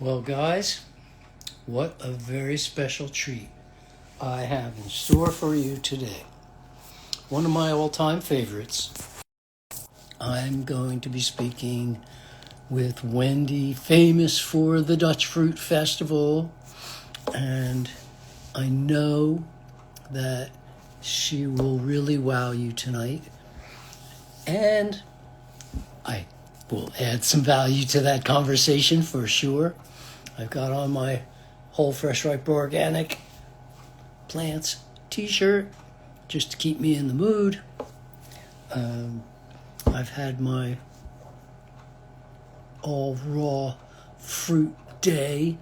Well, guys, what a very special treat I have in store for you today. One of my all time favorites. I'm going to be speaking with Wendy, famous for the Dutch Fruit Festival, and I know that she will really wow you tonight. And I will add some value to that conversation for sure. I've got on my whole fresh ripe organic plants t-shirt just to keep me in the mood. I've had my all raw fruit day.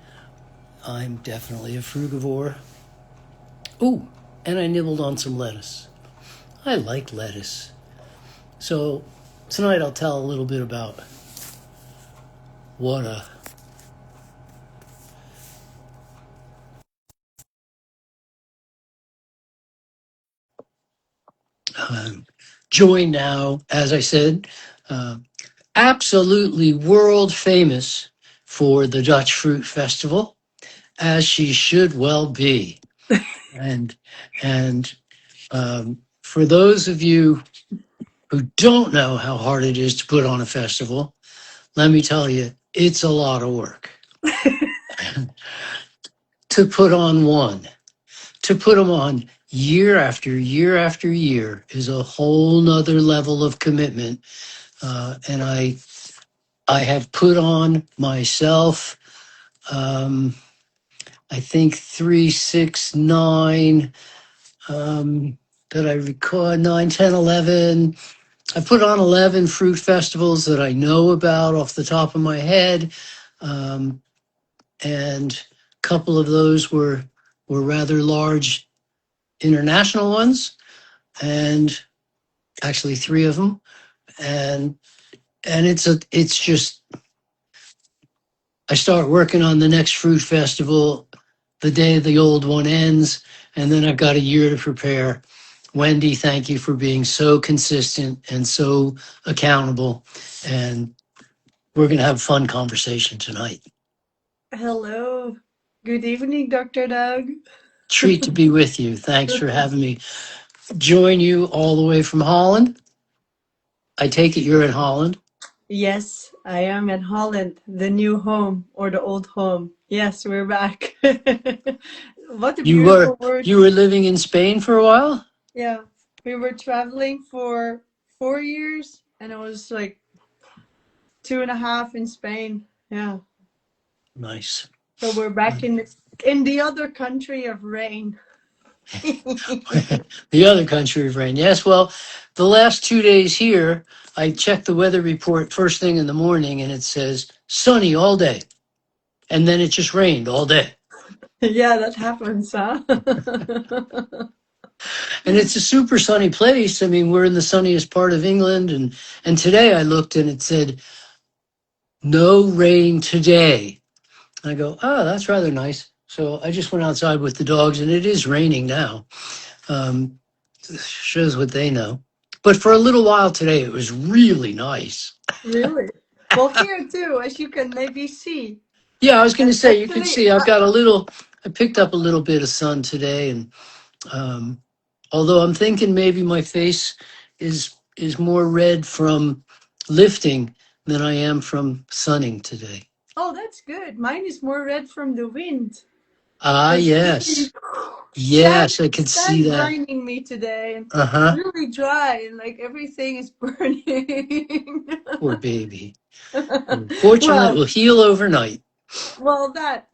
I'm definitely a frugivore. Ooh, and I nibbled on some lettuce. I like lettuce. So tonight I'll tell a little bit about what a join now, as I said, uh, absolutely world famous for the Dutch Fruit Festival, as she should well be. And for those of you who don't know how hard it is to put on a festival, let me tell you, it's a lot of work to put on one. To put them on year after year after year is a whole nother level of commitment. And I have put on myself, I think 3, 6, 9, that I recall, 9, 10, 11. I put on 11 fruit festivals that I know about off the top of my head. And a couple of those were rather large international ones, and actually 3 of them. And it's just, I start working on the next fruit festival the day the old one ends, and then I've got a year to prepare. Wendy, thank you for being so consistent and so accountable. And we're going to have a fun conversation tonight. Hello. Good evening, Dr. Doug. Treat to be with you. Thanks for having me join you all the way from Holland. I take it you're in Holland. Yes, I am in Holland, the new home or the old home. Yes, we're back. What a You were beautiful word. you were living in Spain for a while? Yeah, we were traveling for 4 years and it was like 2.5 in Spain. Yeah. Nice. So we're back in the other country of rain. The other country of rain. Yes, well, the last 2 days here, I checked the weather report first thing in the morning and it says sunny all day. And then it just rained all day. Yeah, that happens, huh? And it's a super sunny place. I mean, we're in the sunniest part of England. And today I looked and it said, no rain today. And I go, oh, that's rather nice. So I just went outside with the dogs and it is raining now. Um, Shows what they know. But for a little while today, it was really nice. Really? Well, here too, as you can maybe see. Yeah, I was going to say, you can Actually, see I picked up a little bit of sun today. And um, although I'm thinking maybe my face is more red from lifting than I am from sunning today. oh, that's good. Mine is more red from the wind. Ah, It's really yes. Yes, I could see stand that. grinding me today, and it's Uh-huh. really dry, and like everything is burning. Poor baby. Fortunately, it Well, will heal overnight. well, that.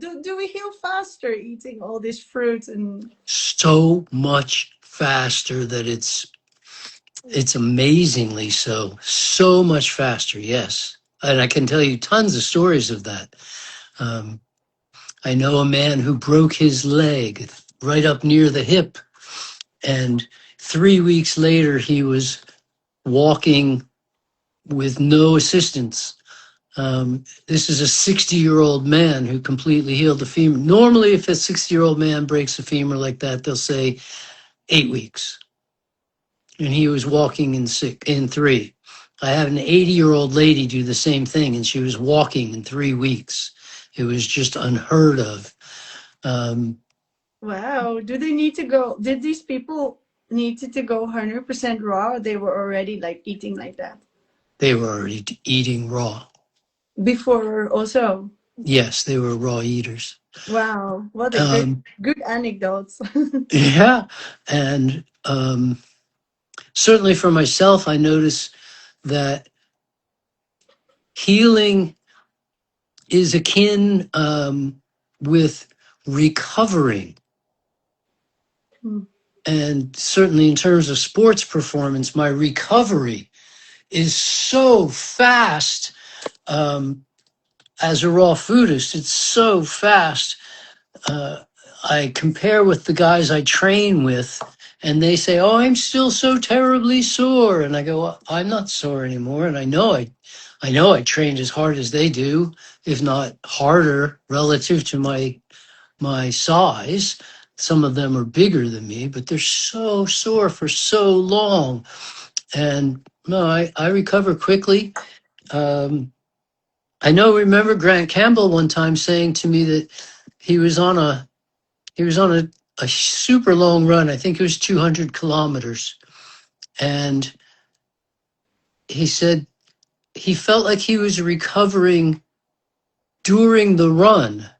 Do we heal faster eating all this fruit and? So much faster that it's amazingly so much faster. Yes, and I can tell you tons of stories of that. um, I know a man who broke his leg right up near the hip, and 3 weeks later he was walking with no assistance. This is a 60-year-old man who completely healed the femur. Normally, if a 60-year-old man breaks a femur like that, they'll say 8 weeks. And he was walking in 3. I had an 80-year-old lady do the same thing, and she was walking in 3 weeks. It was just unheard of. Um, Wow. Do they need to go? Did these people needed to go 100% raw? Or they were already like eating like that they were already eating raw. before also. Yes, they were raw eaters. Wow. What a Um, good anecdotes. yeah, and certainly for myself, I notice that healing is akin with recovering. Hmm. And certainly in terms of sports performance, my recovery is so fast. As a raw foodist, it's so fast. Uh, I compare with the guys I train with, and they say, "Oh, I'm still so terribly sore," and I go, well, "I'm not sore anymore," and I know I trained as hard as they do, if not harder, relative to my size. Some of them are bigger than me, but they're so sore for so long. And no, I recover quickly. Um, remember Grant Campbell one time saying to me that he was on a a super long run. I think it was 200 kilometers. And he said he felt like he was recovering during the run.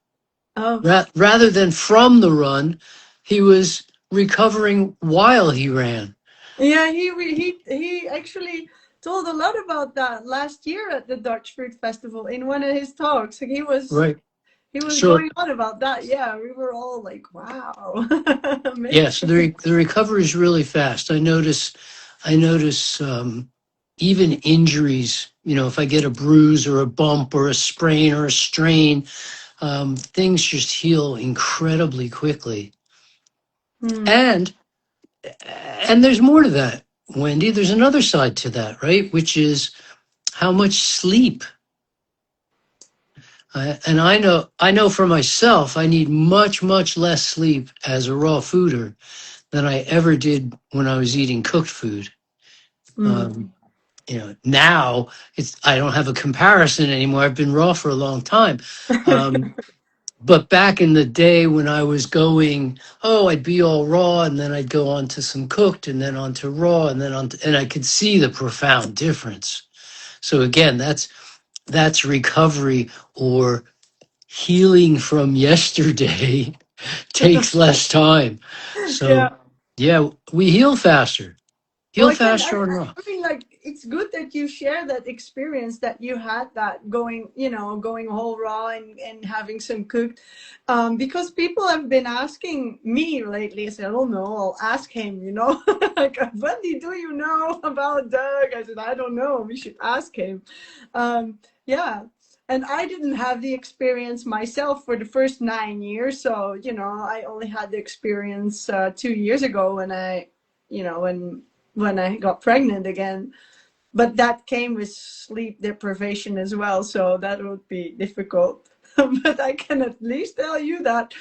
Oh, Rather than from the run, he was recovering while he ran. yeah. He actually told a lot about that last year at the Dutch Fruit Festival in one of his talks. Like, Right. he was So going on about that. Yeah, we were all like, "Wow, yes, amazing." the recovery is really fast. I notice even injuries. You know, if I get a bruise or a bump or a sprain or a strain, things just heal incredibly quickly. Hmm. And there's more to that, Wendy. There's another side to that, right? Which is how much sleep. And I know for myself, I need much less sleep as a raw fooder than I ever did when I was eating cooked food. Hmm. Um, you know, now I don't have a comparison anymore. I've been raw for a long time. But back in the day when I was going, I'd be all raw and then I'd go on to some cooked and then on to raw and then and I could see the profound difference. So again, that's recovery or healing from yesterday takes less time. Yeah. So yeah, we Well, heal faster on raw. I mean, like, it's good that you share that experience that you had that going, going whole raw and having some cooked, because people have been asking me lately. I said, "Oh no, I'll ask him." Like, Wendy, do you know about Doug? I said, "I don't know. We should ask him." Yeah. And I didn't have the experience myself for the first 9 years. So, I only had the experience 2 years ago when when I got pregnant again. But that came with sleep deprivation as well, so that would be difficult. But I can at least tell you that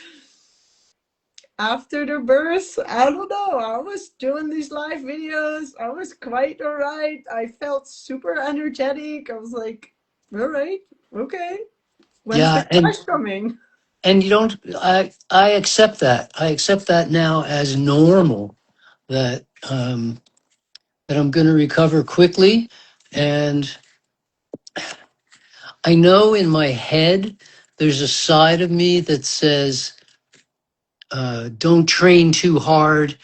after the birth, I don't know, I was doing these live videos. I was quite all right. I felt super energetic. I was like, all right, okay. When's the Yeah, crash coming? and you don't I accept that. I accept that now as normal that that I'm going to recover quickly. And I know in my head there's a side of me that says don't train too hard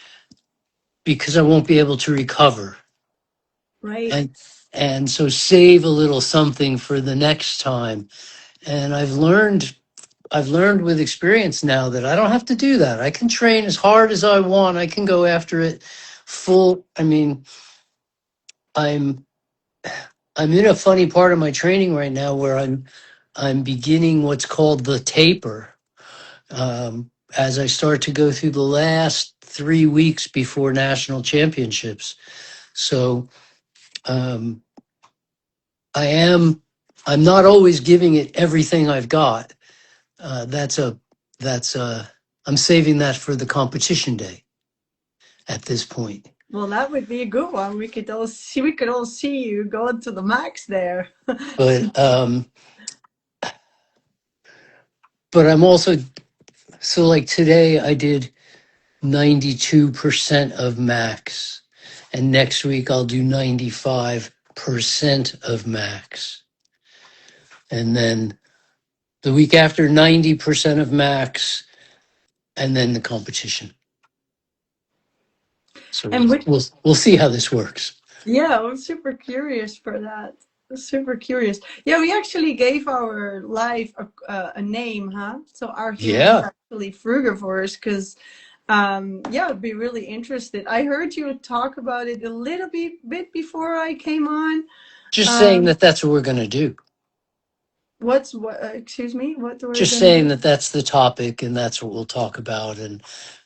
because I won't be able to recover. Right. And so save a little something for the next time. And I've learned with experience now that I don't have to do that. I can train as hard as I want. I can go after it full. I mean, I'm I'm in a funny part of my training right now where I'm beginning what's called the taper. As I start to go through the last 3 weeks before national championships. So um, I am I'm not always giving it everything I've got. That's a that's I'm saving that for the competition day at this point. Well, that would be a good one. We could all see you going to the max there. But I'm also, so like today I did 92% of max, and next week I'll do 95% of max, and then the week after 90% of max, and then the competition. So And which we'll see how this works. Yeah, I'm super curious for that. Super curious. Yeah, we actually gave our life a name, huh? So our humans Yeah, are actually frugivores because, yeah, I'd be really interested. I heard you talk about it a little bit before I came on. just saying Um, that that's what we're going to do. excuse me, what we're Just gonna do? saying that that's the topic and that's what we'll talk about.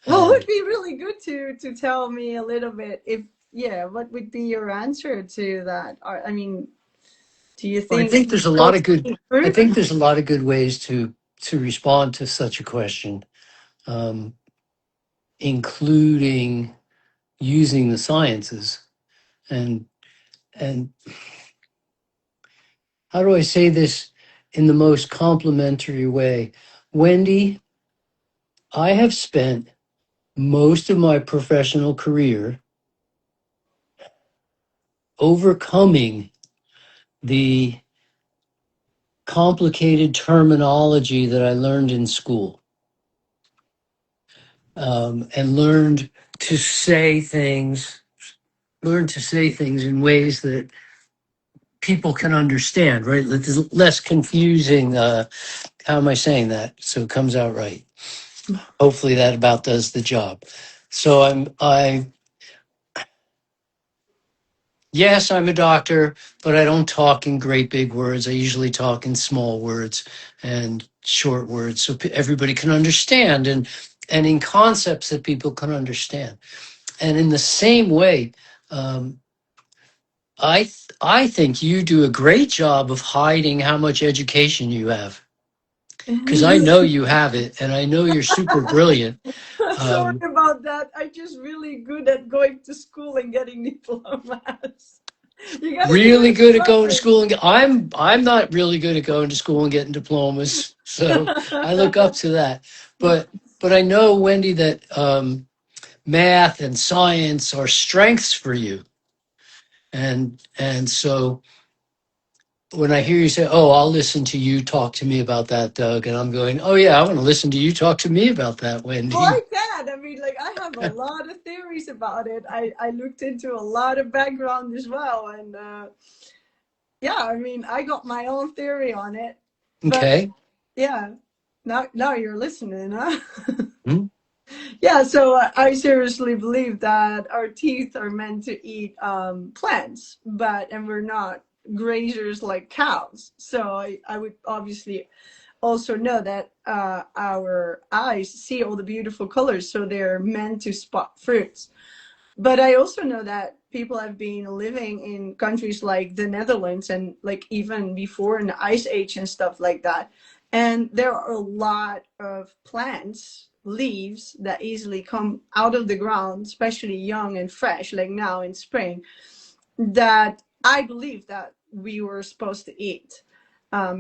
Well, it would And be really good to tell me a little bit if, yeah, what would be your answer to that? I mean, do you I think think we there's a lot still of good. eat I fruit? think there's a lot of good ways to respond to such a question, um, including using the sciences. And and how do I say this in the most complimentary way? Wendy, I have spent most of my professional career overcoming the complicated terminology that I learned in school, and learned to say things in ways that people can understand, right? It's less confusing. How am I saying that so it comes out right? Hopefully that about does the job. So yes, I'm a doctor, but I don't talk in great big words. I usually talk in small words and short words so everybody can understand, and in concepts that people can understand. And in the same way, um, I think you do a great job of hiding how much education you have, because I know you have it, and I know you're super brilliant. Sorry Um, about that. I'm just really good at going to school and getting diplomas. You gotta give really it good at going to something. school, and I'm not really good at going to school and getting diplomas, so I look up to that. But I know, Wendy, that math and science are strengths for you, and so when I hear you say, "Oh, I'll listen to you talk to me about that, Doug," and I'm going, "Oh yeah, I want to listen to you talk to me about that, Well, I Wendy." can. I mean, like, I have a lot of theories about it. I looked into a lot of background as well. And yeah, I mean, I got my own theory on it. But Okay. yeah, now you're listening, huh? Hmm? Yeah, so I seriously believe that our teeth are meant to eat plants, and we're not grazers like cows. So I would obviously also know that our eyes see all the beautiful colors, so they're meant to spot fruits. But I also know that people have been living in countries like the Netherlands and like even before in the Ice Age and stuff like that. And there are a lot of plants, leaves that easily come out of the ground, especially young and fresh, like now in spring, that I believe that we were supposed to eat.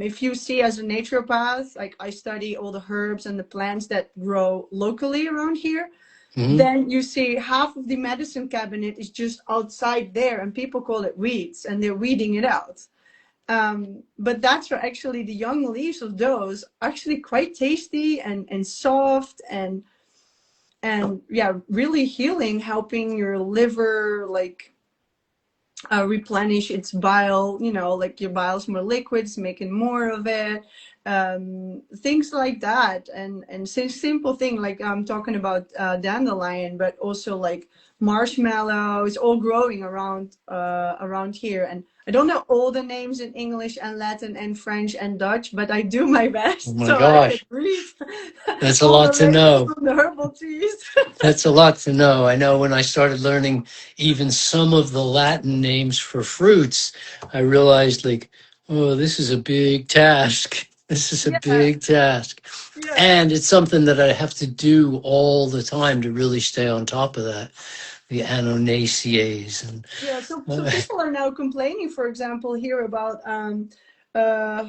If you see as a naturopath, like I study all the herbs and the plants that grow locally around here, Hmm. then you see half of the medicine cabinet is just outside there and people call it weeds and they're weeding it out. But that's where actually the young leaves of those are actually quite tasty and soft and yeah, really healing, helping your liver like replenish its bile, like your bile's more liquids, making more of it, things like that. And simple thing like I'm talking about dandelion, but also like marshmallow is all growing around here. And I don't know all the names in English and Latin and French and Dutch, but I do my Oh best my so I can gosh, read that's a all the lot to labels know. on the herbal teas. That's a lot to know. I know when I started learning even some of the Latin names for fruits, I realized like, oh, this is a big task. This is a Yeah, big task. yeah. And it's something that I have to do all the time to really stay on top of that. the Annonaceae and Yeah, so people are now complaining, for example, here about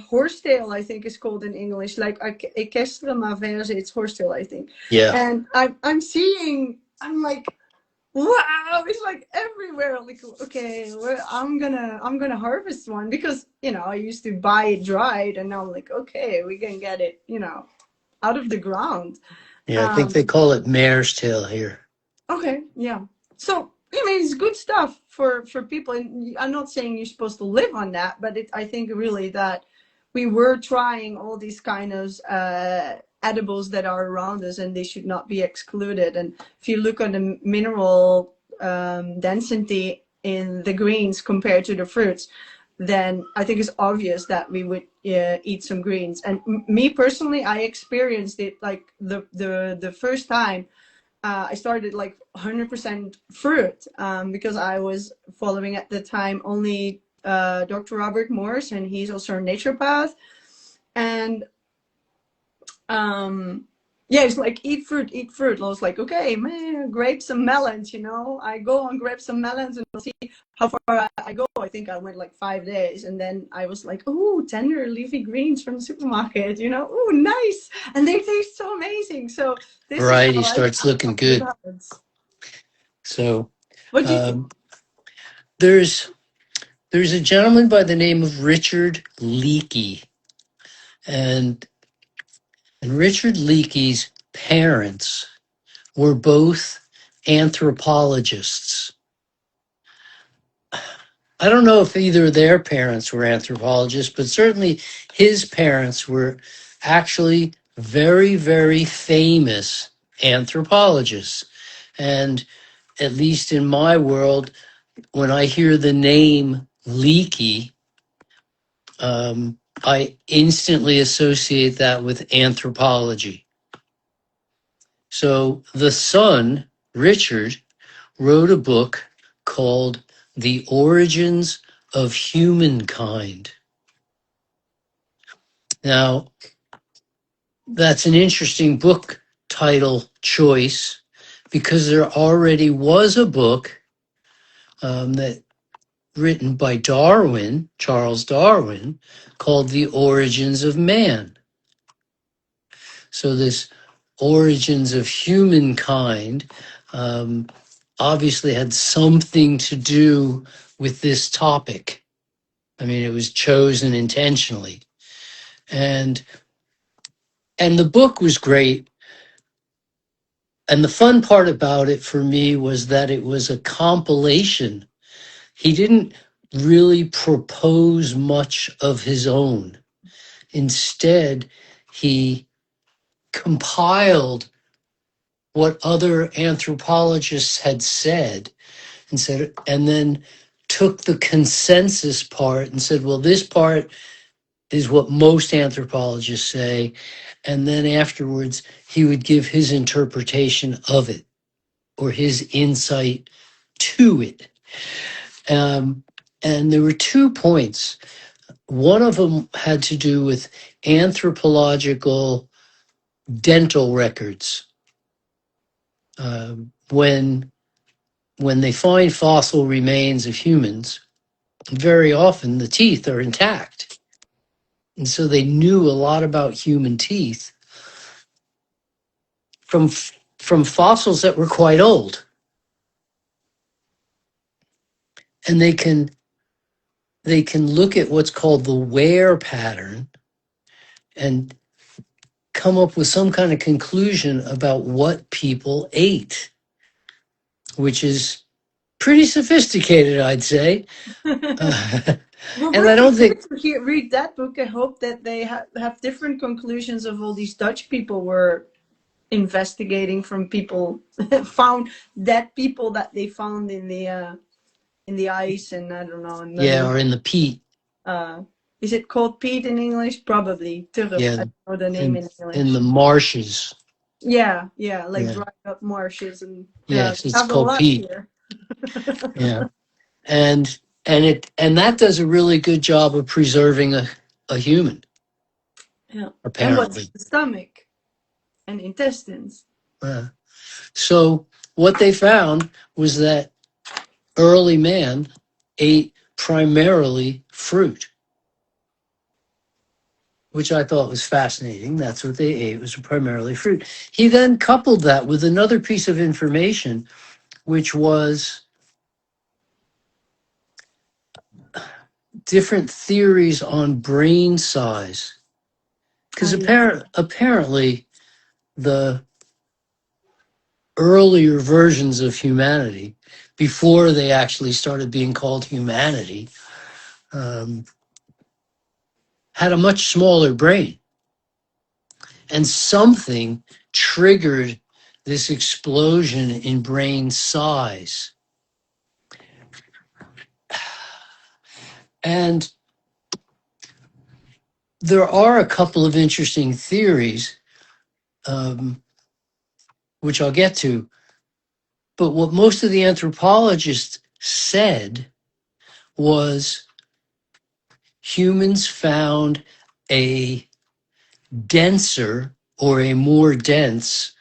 horsetail, I think is called in English, like Equestre maverse, it's horsetail, I think. yeah, And I'm seeing, I'm like, wow, it's like everywhere. Like, okay, I'm gonna harvest one because I used to buy it dried, and now I'm like, okay, we can get it, out of the ground. yeah. I think they Um, call it mare's tail here. Okay, yeah. So I mean, it's good stuff for people. And I'm not saying you're supposed to live on that, but I think really that we were trying all these kind of edibles that are around us, and they should not be excluded. And if you look on the mineral density in the greens compared to the fruits, then I think it's obvious that we would eat some greens. And me personally, I experienced it like the first time I started like 100% fruit because I was following at the time only Dr. Robert Morse, and he's also a naturopath. And yeah, it's like eat fruit, eat fruit. I was like, okay, man, grapes and melons. I go and grab some melons and see how far I go. I think I went like 5 days, and then I was like, oh, tender leafy greens from the supermarket. Oh, nice, and they taste so amazing. So this is Variety how I starts looking the good. balance. So What do you think? um, there's a gentleman by the name of Richard Leakey, and Richard Leakey's parents were both anthropologists. I don't know if either of their parents were anthropologists, but certainly his parents were actually very, very famous anthropologists. And at least in my world, when I hear the name Leakey, I instantly associate that with anthropology. So the son, Richard, wrote a book called The Origins of Humankind. Now, that's an interesting book title choice because there already was a book that written by Darwin, Charles Darwin, called The Origins of Man. So this origins of humankind obviously had something to do with this topic. I mean, it was chosen intentionally. And the book was great. And the fun part about it for me was that it was a compilation. He didn't really propose much of his own. Instead, he compiled what other anthropologists had said and then took the consensus part and said, well, this part is what most anthropologists say. And then afterwards, he would give his interpretation of it or his insight to it. And there were 2 points. One of them had to do with anthropological dental records. When they find fossil remains of humans, very often the teeth are intact. And so they knew a lot about human teeth from fossils that were quite old. And they can look at what's called the wear pattern and come up with some kind of conclusion about what people ate, which is pretty sophisticated, I'd say. Well, And would I be don't think, good to read that book. I hope that they have different conclusions of all these Dutch people were investigating from people found dead people that they found in the ice, and I don't know. And yeah, then or in the peat, is it called peat in English? Probably turf. yeah, I don't know the name in in the English. marshes, Yeah, like yeah, dried up marshes, and yeah, yes, it's have a called lot peat, here. yeah, and that does a really good job of preserving a human, Yeah, and what's apparently. the stomach and intestines? Yeah. So what they found was that early man ate primarily fruit, which I thought was fascinating. That's what they ate, was primarily fruit. He then coupled that with another piece of information, which was different theories on brain size. Because apparently the earlier versions of humanity, before they actually started being called humanity, um, had a much smaller brain. And something triggered this explosion in brain size. And there are a couple of interesting theories, which I'll get to. But what most of the anthropologists said was humans found a denser or a more dense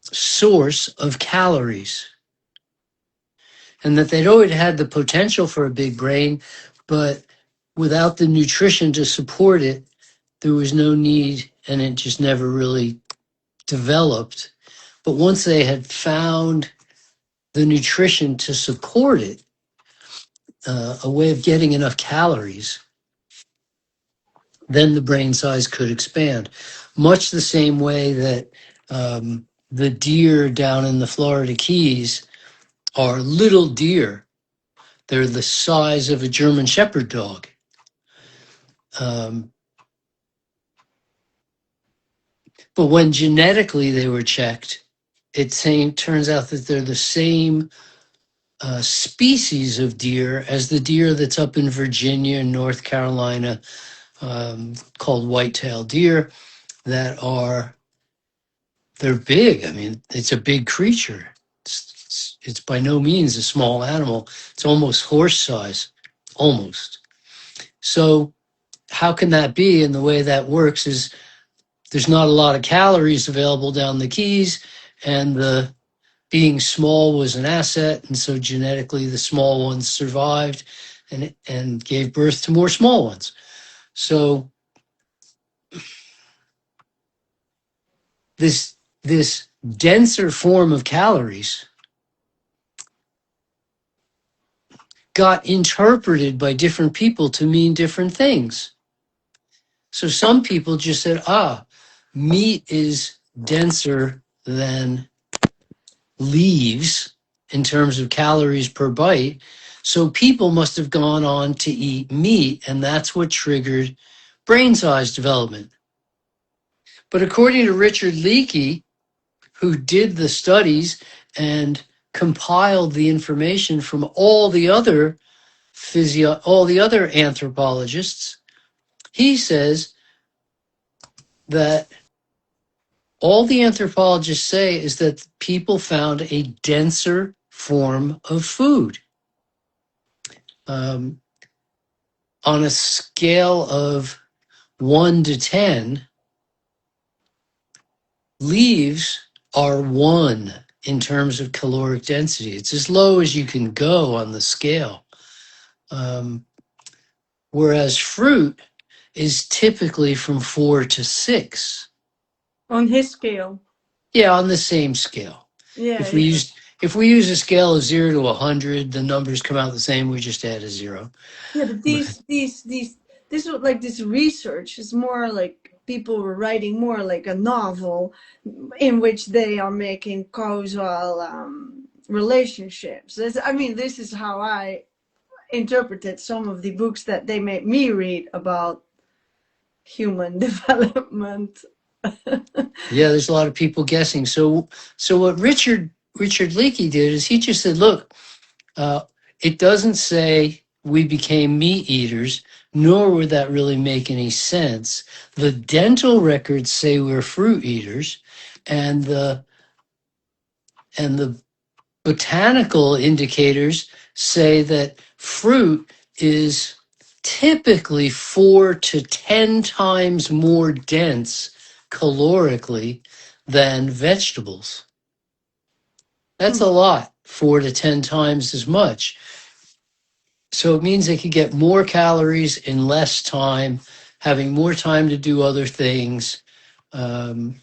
source of calories, and that they'd always had the potential for a big brain, but without the nutrition to support it, there was no need, and it just never really developed. But once they had found the nutrition to support it, a way of getting enough calories, then the brain size could expand. Much the same way that the deer down in the Florida Keys are little deer. They're the size of a German Shepherd dog. But when genetically they were checked, turns out that they're the same species of deer as the deer that's up in Virginia and North Carolina, called white-tailed deer, they're big. I mean, it's a big creature. It's by no means a small animal. It's almost horse size, almost. So how can that be? And the way that works is there's not a lot of calories available down the Keys, and the being small was an asset, and so genetically the small ones survived and gave birth to more small ones. So this denser form of calories got interpreted by different people to mean different things. So some people just said, meat is denser than leaves in terms of calories per bite. So people must have gone on to eat meat, and that's what triggered brain size development. But according to Richard Leakey, who did the studies and compiled the information from all the other anthropologists, he says that all the anthropologists say is that people found a denser form of food. On a scale of 1 to 10, leaves are 1 in terms of caloric density. It's as low as you can go on the scale. Whereas fruit is typically from 4 to 6. On his scale. Yeah, on the same scale. Yeah. If we use a scale of 0 to 100, the numbers come out the same. We just add a 0. Yeah, but this was like this research is more like people were writing more like a novel in which they are making causal relationships. This is how I interpreted some of the books that they made me read about human development. Yeah, there's a lot of people guessing. So what Richard Leakey did is he just said, look, it doesn't say we became meat eaters, nor would that really make any sense. The dental records say we're fruit eaters, and the botanical indicators say that fruit is typically 4 to 10 times more dense calorically than vegetables. That's Hmm. a lot, 4 to 10 times as much. So it means they could get more calories in less time, having more time to do other things, um,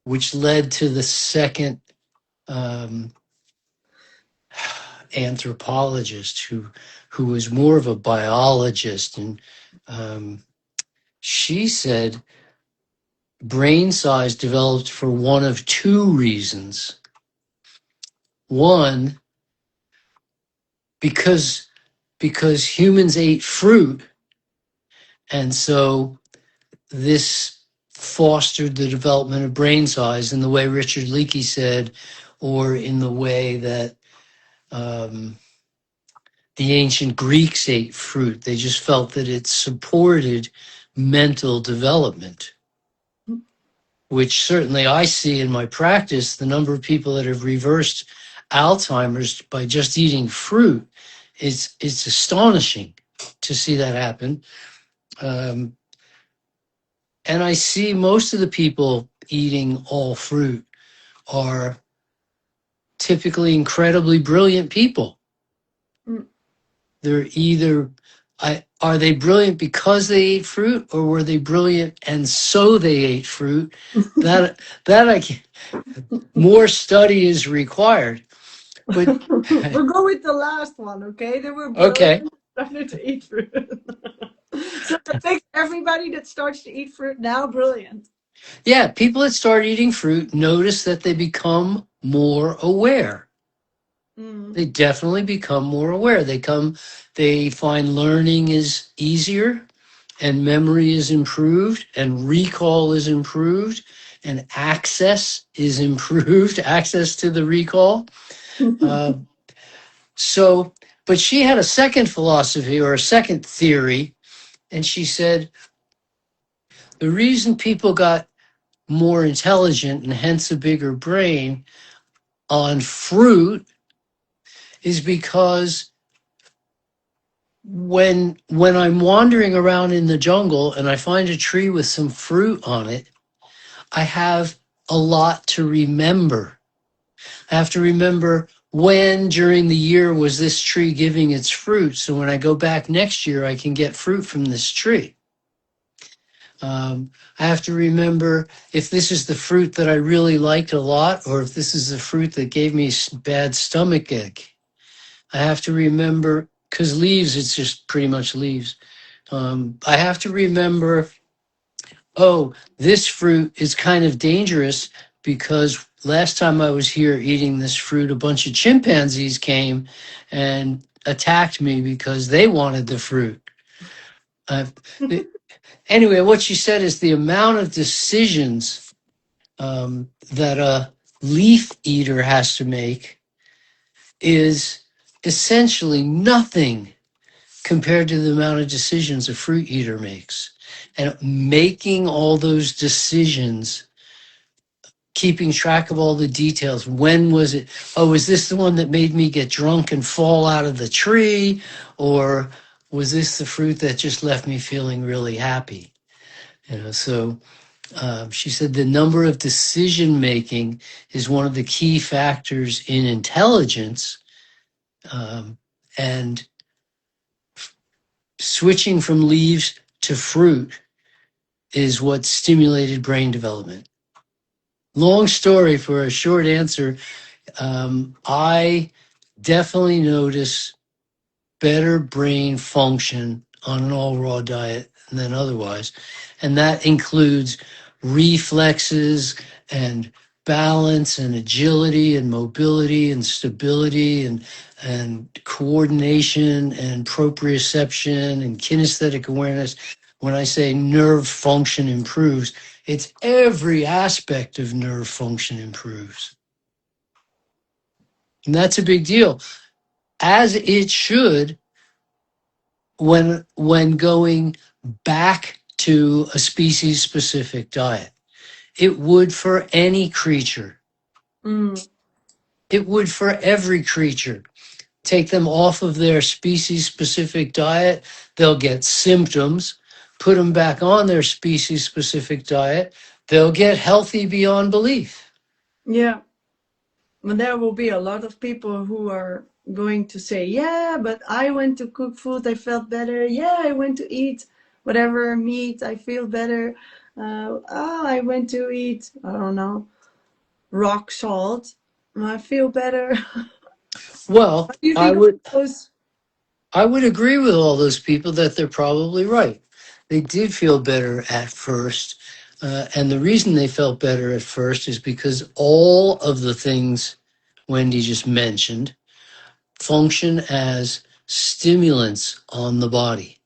which led to the second um, anthropologist who was more of a biologist, and um, she said brain size developed for one of two reasons. One, because humans ate fruit, and so this fostered the development of brain size in the way Richard Leakey said, or in the way that um, the ancient Greeks ate fruit. They just felt that it supported mental development, which certainly I see in my practice. The number of people that have reversed Alzheimer's by just eating fruit is it's astonishing to see that happen. Um, and I see most of the people eating all fruit are typically incredibly brilliant people. Hmm. They're either are they brilliant because they ate fruit, or were they brilliant and so they ate fruit? That I can, more study is required. But We'll go with the last one, okay? They were okay, brilliant, started to eat fruit. So that makes everybody that starts to eat fruit now brilliant. yeah, people that start eating fruit notice that they become more aware. Mm. They definitely become more aware. They find learning is easier, and memory is improved, and recall is improved, and access is improved, access to the recall. Uh, so, but she had a second philosophy, or a second theory, and she said the reason people got more intelligent and hence a bigger brain on fruit is because when I'm wandering around in the jungle and I find a tree with some fruit on it, I have a lot to remember. I have to remember when during the year was this tree giving its fruit. So when I go back next year, I can get fruit from this tree. I have to remember if this is the fruit that I really liked a lot, or if this is the fruit that gave me bad stomach ache. I have to remember, because leaves, it's just pretty much leaves. I have to remember, oh, this fruit is kind of dangerous because last time I was here eating this fruit, a bunch of chimpanzees came and attacked me because they wanted the fruit. Uh, anyway, what she said is the amount of decisions that a leaf eater has to make is essentially nothing compared to the amount of decisions a fruit eater makes. And making all those decisions, keeping track of all the details. When was it? Oh, is this the one that made me get drunk and fall out of the tree? Or was this the fruit that just left me feeling really happy? So she said the number of decision making is one of the key factors in intelligence. And switching from leaves to fruit is what stimulated brain development. Long story for a short answer. I definitely notice better brain function on an all raw diet than otherwise. And that includes reflexes and balance and agility and mobility and stability and coordination and proprioception and kinesthetic awareness. When I say nerve function improves, it's every aspect of nerve function improves. And that's a big deal, as it should when going back to a species specific diet. It would for any creature. Mm. It would for every creature. Take them off of their species specific diet, they'll get symptoms, put them back on their species-specific diet, they'll get healthy beyond belief. Yeah. But there will be a lot of people who are going to say, yeah, but I went to cook food, I felt better. Yeah, I went to eat whatever meat, I feel better. I went to eat, I don't know, rock salt, I feel better. Well, What do you think of those? I would agree with all those people that they're probably right. They did feel better at first. And the reason they felt better at first is because all of the things Wendy just mentioned function as stimulants on the body.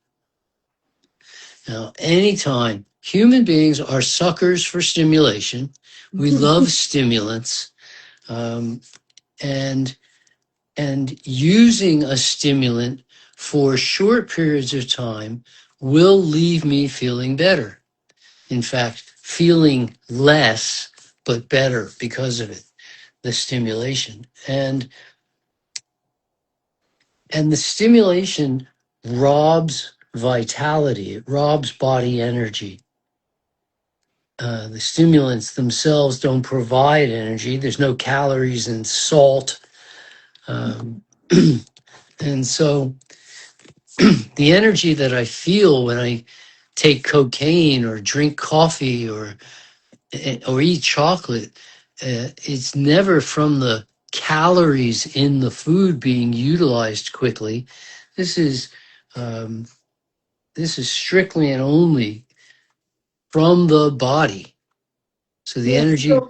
Now, anytime human beings are suckers for stimulation, we love stimulants, um, and using a stimulant for short periods of time will leave me feeling better. In fact, feeling less but better because of it, the stimulation. And the stimulation robs vitality, it robs body energy. The stimulants themselves don't provide energy. There's no calories in salt. Um, and so the energy that I feel when I take cocaine or drink coffee or eat chocolate, it's never from the calories in the food being utilized quickly. This is um, this is strictly and only from the body. So the Yes. So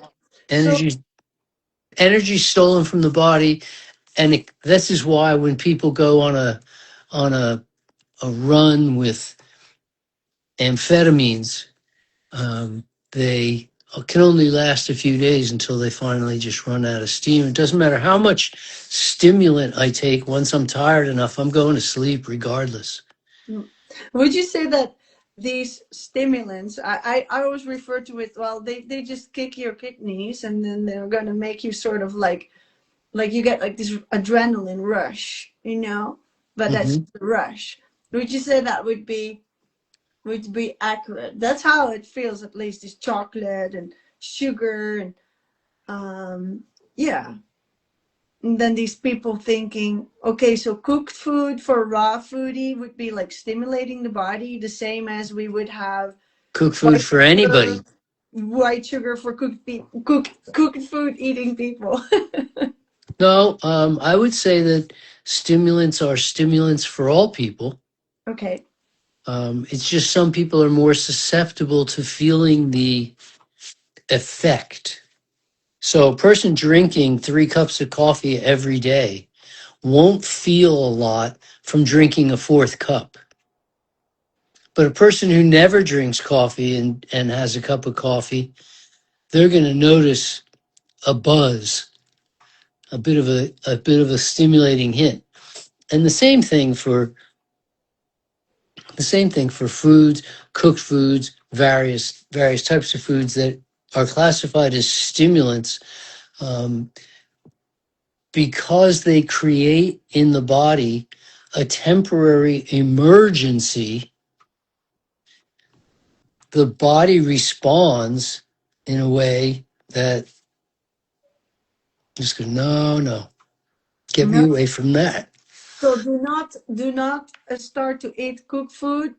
energy, energy stolen from the body, and this is why when people go on a run with amphetamines, they can only last a few days until they finally just run out of steam. It doesn't matter how much stimulant I take. Once I'm tired enough, I'm going to sleep regardless. mm, would you say that these stimulants, I always refer to it, well, they just kick your kidneys and then they're going to make you sort of like you get like this adrenaline rush, you know, but that's Hmm. the rush. Would you say that would be accurate? That's how it feels, at least, is chocolate and sugar and yeah. And then these people thinking, okay, so cooked food for raw foodie would be like stimulating the body, the same as we would have Cook food white for sugar, anybody. white sugar for cooked food eating people. No, I would say that stimulants are stimulants for all people. Okay. It's just some people are more susceptible to feeling the effect. So a person drinking 3 cups of coffee every day won't feel a lot from drinking a fourth cup. But a person who never drinks coffee and has a cup of coffee, they're going to notice a buzz, a bit of a stimulating hit. And the same thing for foods, cooked foods, various types of foods that are classified as stimulants, um, because they create in the body a temporary emergency. The body responds in a way that just goes, no, no, get me No. away from that. So do not start to eat cooked food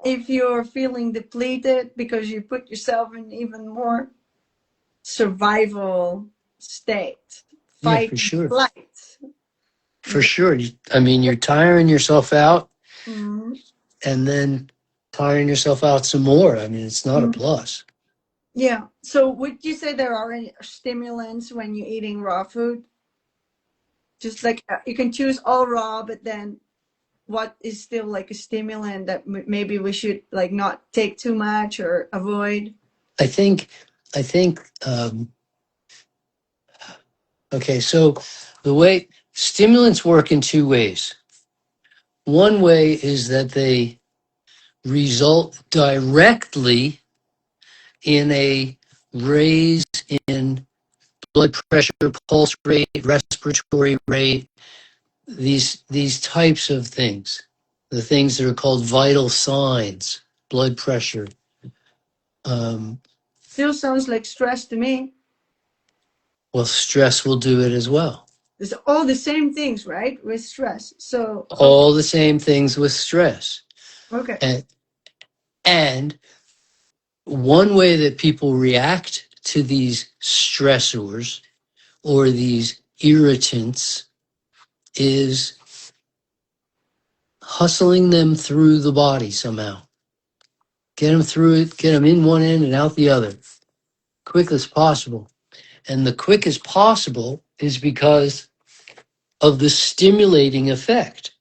if you're feeling depleted because you put yourself in even more survival state, Yeah, for fight and sure. flight. For sure. I mean, you're tiring yourself out Mm, and then tiring yourself out some more. I mean, it's not a mm. plus. Yeah. So would you say there are any stimulants when you're eating raw food? Just like you can choose all raw, but then what is still like a stimulant that maybe we should like not take too much or avoid? I think, I think, okay, so the way stimulants work in two ways. One way is that they result directly in a raise in blood pressure, pulse rate, respiratory rate, these types of things, the things that are called vital signs. blood pressure. Still sounds like stress to me. Well, stress will do it as well. It's all the same things, right? With stress. So, okay. All the same things with stress. Okay. And, and one way that people react to these stressors or these irritants is hustling them through the body somehow. Get them through it, get them in one end and out the other, quick as possible. And the quick as possible is because of the stimulating effect.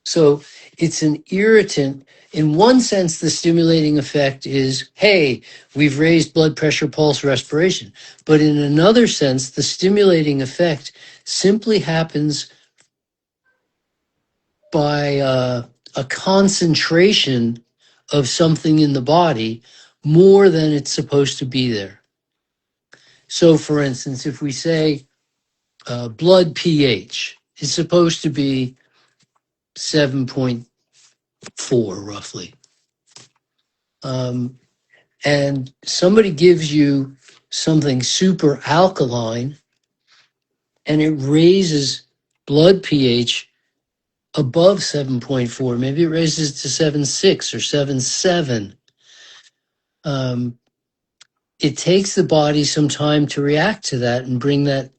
So it's an irritant. In one sense, the stimulating effect is, hey, we've raised blood pressure, pulse, respiration. But in another sense, the stimulating effect simply happens by a concentration of something in the body more than it's supposed to be there. So, for instance, if we say blood pH is supposed to be 7.4 roughly. And somebody gives you something super alkaline and it raises blood pH above 7.4. Maybe it raises to 7.6 or 7.7. It takes the body some time to react to that and bring that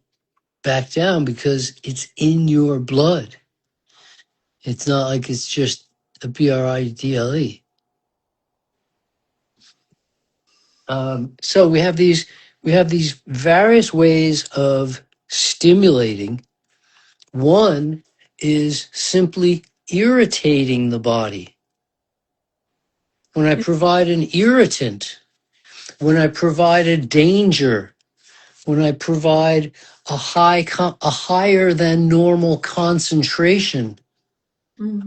back down because it's in your blood. It's not like it's just a BRIDLE. So we have these various ways of stimulating. One is simply irritating the body. When I provide an irritant, when I provide a danger, when I provide a higher than normal concentration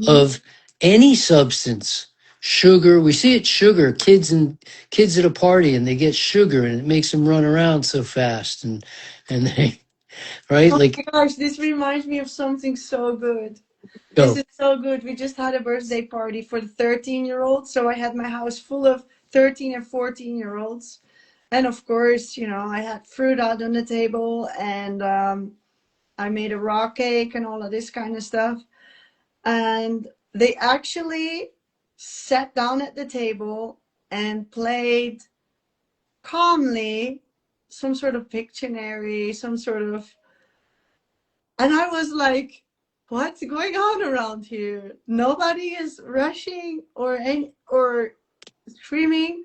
of any substance, sugar. We see it sugar. Kids at a party and they get sugar and it makes them run around so fast and they right Oh my like gosh, this reminds me of something so good. This go. is so good. We just had a birthday party for the 13-year-old. So I had my house full of 13 and 14-year-olds. And of course, I had fruit out on the table and I made a raw cake and all of this kind of stuff. And they actually sat down at the table and played calmly some sort of Pictionary, some sort of, and I was like, what's going on around here? Nobody is rushing or screaming.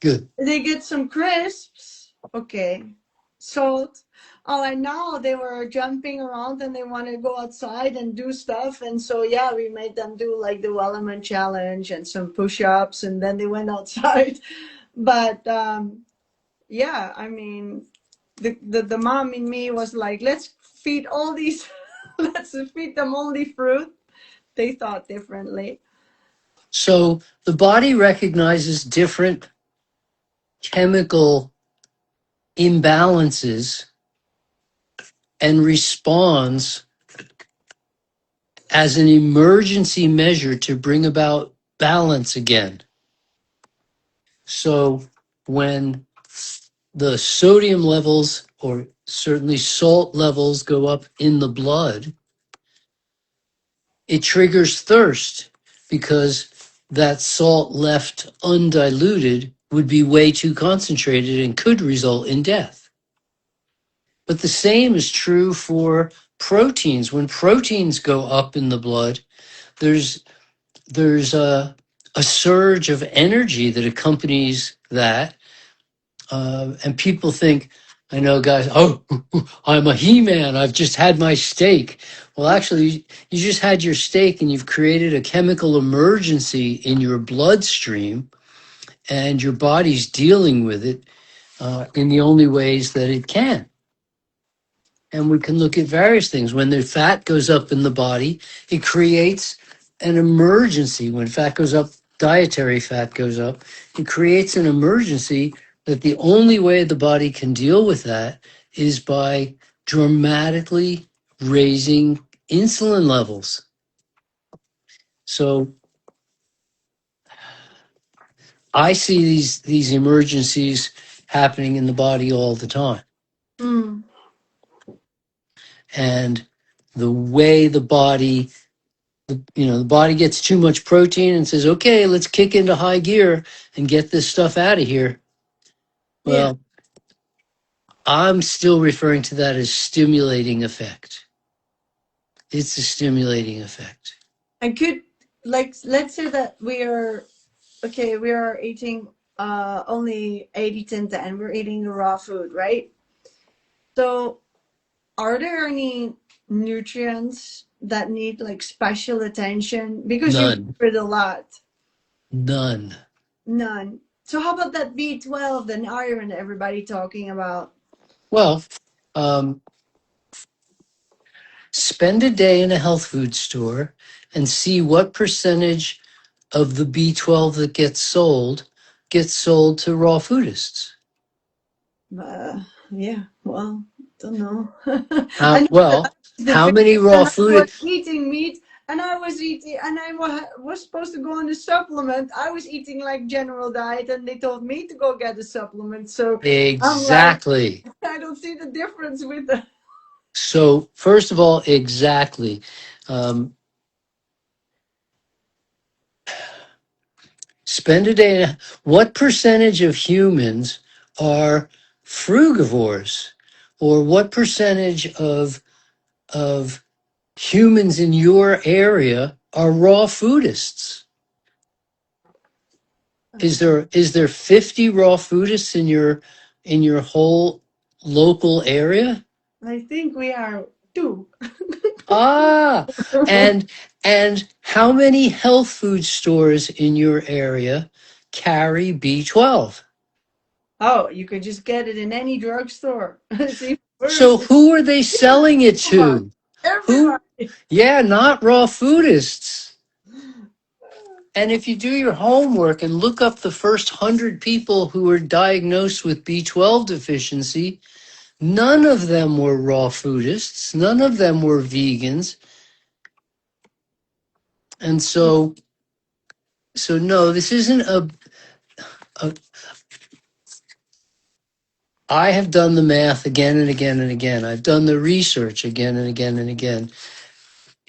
Good. They get some crisps. Okay. Salt. Oh, and now they were jumping around and they want to go outside and do stuff. And so, yeah, we made them do like the Wellerman challenge and some push-ups, and then they went outside. But yeah, I mean, the mom in me was like, let's feed all these, let's feed them only fruit. They thought differently. So the body recognizes different chemical imbalances and responds as an emergency measure to bring about balance again. So when the sodium levels or certainly salt levels go up in the blood, it triggers thirst because that salt left undiluted would be way too concentrated and could result in death. But the same is true for proteins. When proteins go up in the blood, there's a surge of energy that accompanies that. And people think, I know guys, oh, I'm a He-Man, I've just had my steak. Well, actually, you just had your steak and you've created a chemical emergency in your bloodstream and your body's dealing with it in the only ways that it can. And we can look at various things. When the fat goes up in the body, it creates an emergency. When fat goes up, dietary fat goes up, it creates an emergency that the only way the body can deal with that is by dramatically raising insulin levels. So I see these emergencies happening in the body all the time. Mm. And the way the body, the body gets too much protein and says, okay, let's kick into high gear and get this stuff out of here. Yeah. Well, I'm still referring to that as stimulating effect. It's a stimulating effect. I could, like, let's say that we are eating only 80-10-10, and we're eating raw food, right? So are there any nutrients that need like special attention because you None. covered a lot? None. None. So how about that B12 and iron that everybody talking about? Well, spend a day in a health food store and see what percentage of the B12 that gets sold to raw foodists. Yeah, well, don't know. How I know that I well? was the How vegan many raw and I was food? eating meat, and I was eating, and was supposed to go on a supplement. I was eating like general diet, and they told me to go get a supplement. So I'm like, Exactly. I don't see the difference with the. So first of all, exactly. Um, spend a day. What percentage of humans are frugivores, or what percentage of humans in your area are raw foodists? Is there 50 raw foodists in your whole local area? I think we are two. Ah, and how many health food stores in your area carry B12? Oh, you could just get it in any drugstore. It's even worse. So who are they selling it Everyone, to? Who? everybody. Yeah, not raw foodists. And if you do your homework and look up the first 100 people who were diagnosed with B12 deficiency, none of them were raw foodists. None of them were vegans. And so no, this isn't a I have done the math again and again and again. I've done the research again and again and again.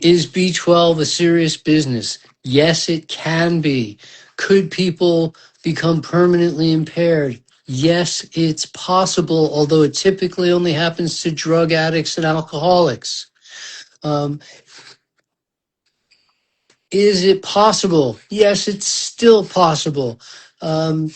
Is B12 a serious business? Yes, it can be. Could people become permanently impaired? Yes, it's possible, although it typically only happens to drug addicts and alcoholics. Um, is it possible? Yes, it's still possible. Um,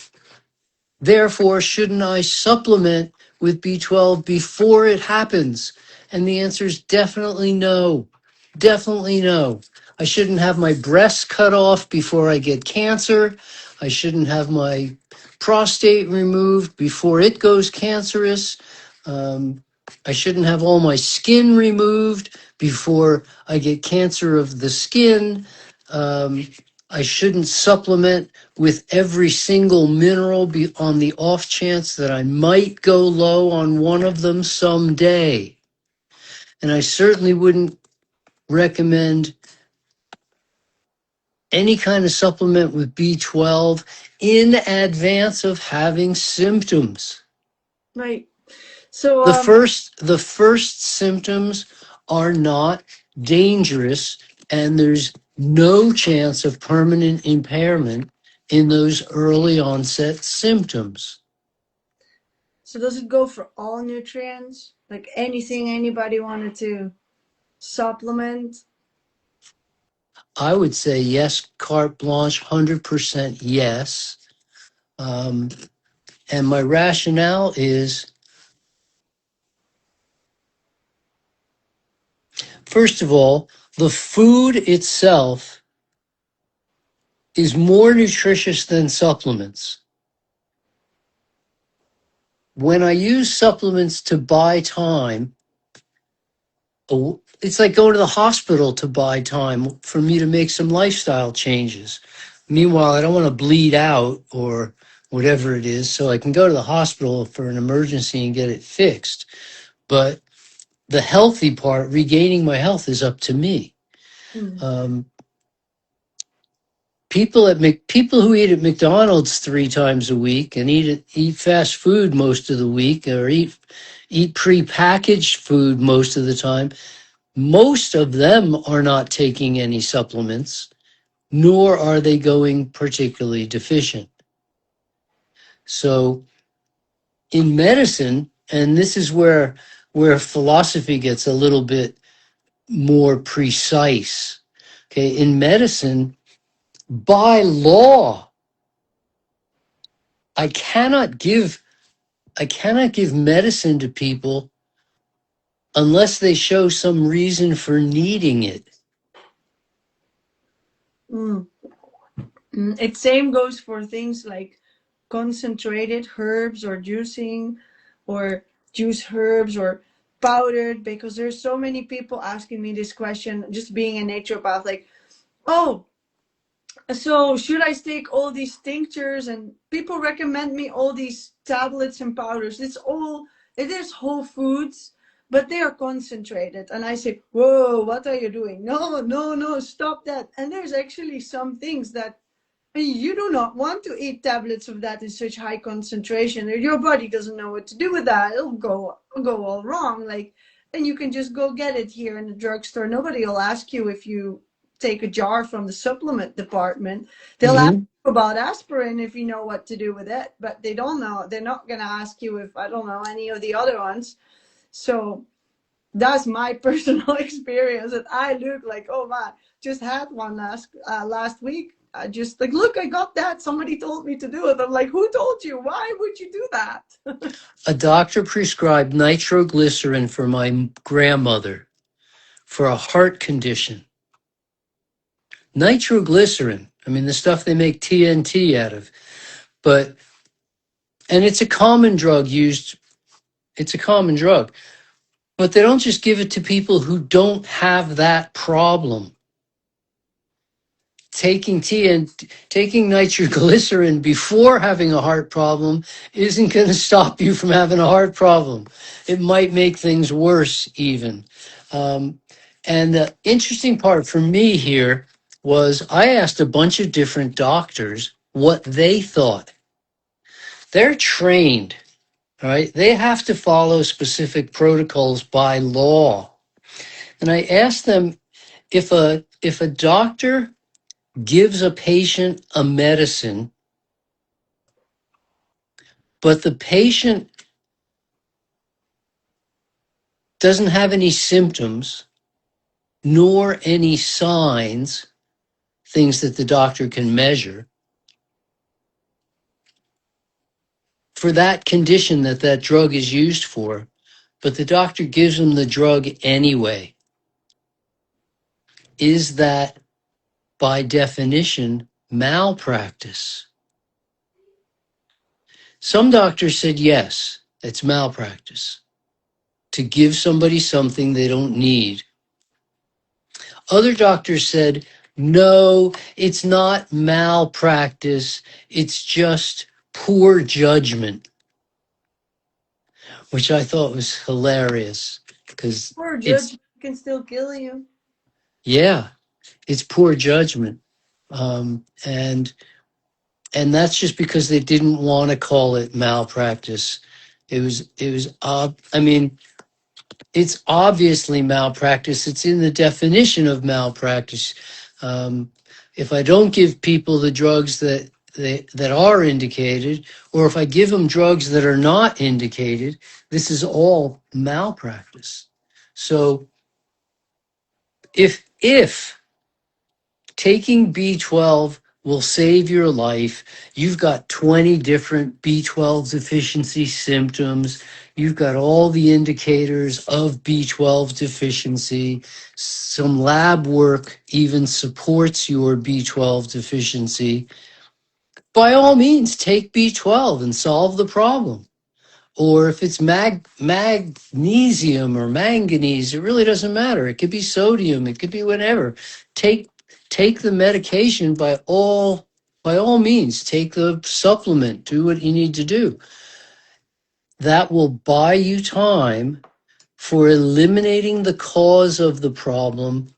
Therefore, shouldn't I supplement with B12 before it happens? And the answer is definitely no. Definitely no. I shouldn't have my breasts cut off before I get cancer. I shouldn't have my prostate removed before it goes cancerous. Um, I shouldn't have all my skin removed before I get cancer of the skin. Um, I shouldn't supplement with every single mineral on the off chance that I might go low on one of them someday. And I certainly wouldn't recommend any kind of supplement with B12 in advance of having symptoms. Right. So The first symptoms are not dangerous, and there's no chance of permanent impairment in those early onset symptoms. so does it go for all nutrients? Like anything anybody wanted to supplement? I would say yes, carte blanche, 100% yes. Um, and my rationale is, first of all, the food itself is more nutritious than supplements. When I use supplements to buy time, it's like going to the hospital to buy time for me to make some lifestyle changes. Meanwhile, I don't want to bleed out or whatever it is, so I can go to the hospital for an emergency and get it fixed. But the healthy part, regaining my health, is up to me. Mm. Um, people who eat at McDonald's 3 times a week and eat fast food most of the week, or eat prepackaged food most of the time, most of them are not taking any supplements, nor are they going particularly deficient. So in medicine, and this is where philosophy gets a little bit more precise. Okay, in medicine, by law, I cannot give medicine to people unless they show some reason for needing it. Mm. It same goes for things like concentrated herbs or juicing, or juice herbs, or powdered, because there's so many people asking me this question, just being a naturopath, like, oh, so should I take all these tinctures, and people recommend me all these tablets and powders. It is whole foods, but they are concentrated. And I say, whoa, what are you doing? No, no, no, stop that. And there's actually some things that you do not want to eat tablets of that in such high concentration. Your body doesn't know what to do with that. It'll go all wrong. Like, and you can just go get it here in the drugstore. Nobody will ask you if you take a jar from the supplement department. They'll ask Mm-hmm. you about aspirin if you know what to do with it, but they don't know. They're not going to ask you if, I don't know, any of the other ones. So that's my personal experience. That I look like, oh man, just had one last week. I just like, look, I got that. Somebody told me to do it. I'm like, who told you? Why would you do that? A doctor prescribed nitroglycerin for my grandmother for a heart condition. Nitroglycerin, I mean, the stuff they make TNT out of, and it's a common drug used, it's a common drug, but they don't just give it to people who don't have that problem. Taking nitroglycerin before having a heart problem isn't going to stop you from having a heart problem. It might make things worse even. And the interesting part for me here was I asked a bunch of different doctors what they thought. They're trained, all right? They have to follow specific protocols by law. And I asked them, if a doctor gives a patient a medicine, but the patient doesn't have any symptoms nor any signs, things that the doctor can measure, for that condition that that drug is used for, but the doctor gives them the drug anyway, is that by definition malpractice? Some doctors said yes, it's malpractice to give somebody something they don't need. Other doctors said, no, it's not malpractice, it's just poor judgment, which I thought was hilarious because Poor it's, judgment can still kill you. yeah, it's poor judgment. And that's just because they didn't want to call it malpractice. I mean, it's obviously malpractice. It's in the definition of malpractice. Um, if I don't give people the drugs that are indicated, or if I give them drugs that are not indicated, this is all malpractice. So if taking B12 will save your life. You've got 20 different B12 deficiency symptoms. You've got all the indicators of B12 deficiency. Some lab work even supports your B12 deficiency. By all means, take B12 and solve the problem. Or if it's magnesium or manganese, it really doesn't matter. It could be sodium, it could be whatever. Take the medication by all means. Take the supplement, do what you need to do. That will buy you time for eliminating the cause of the problem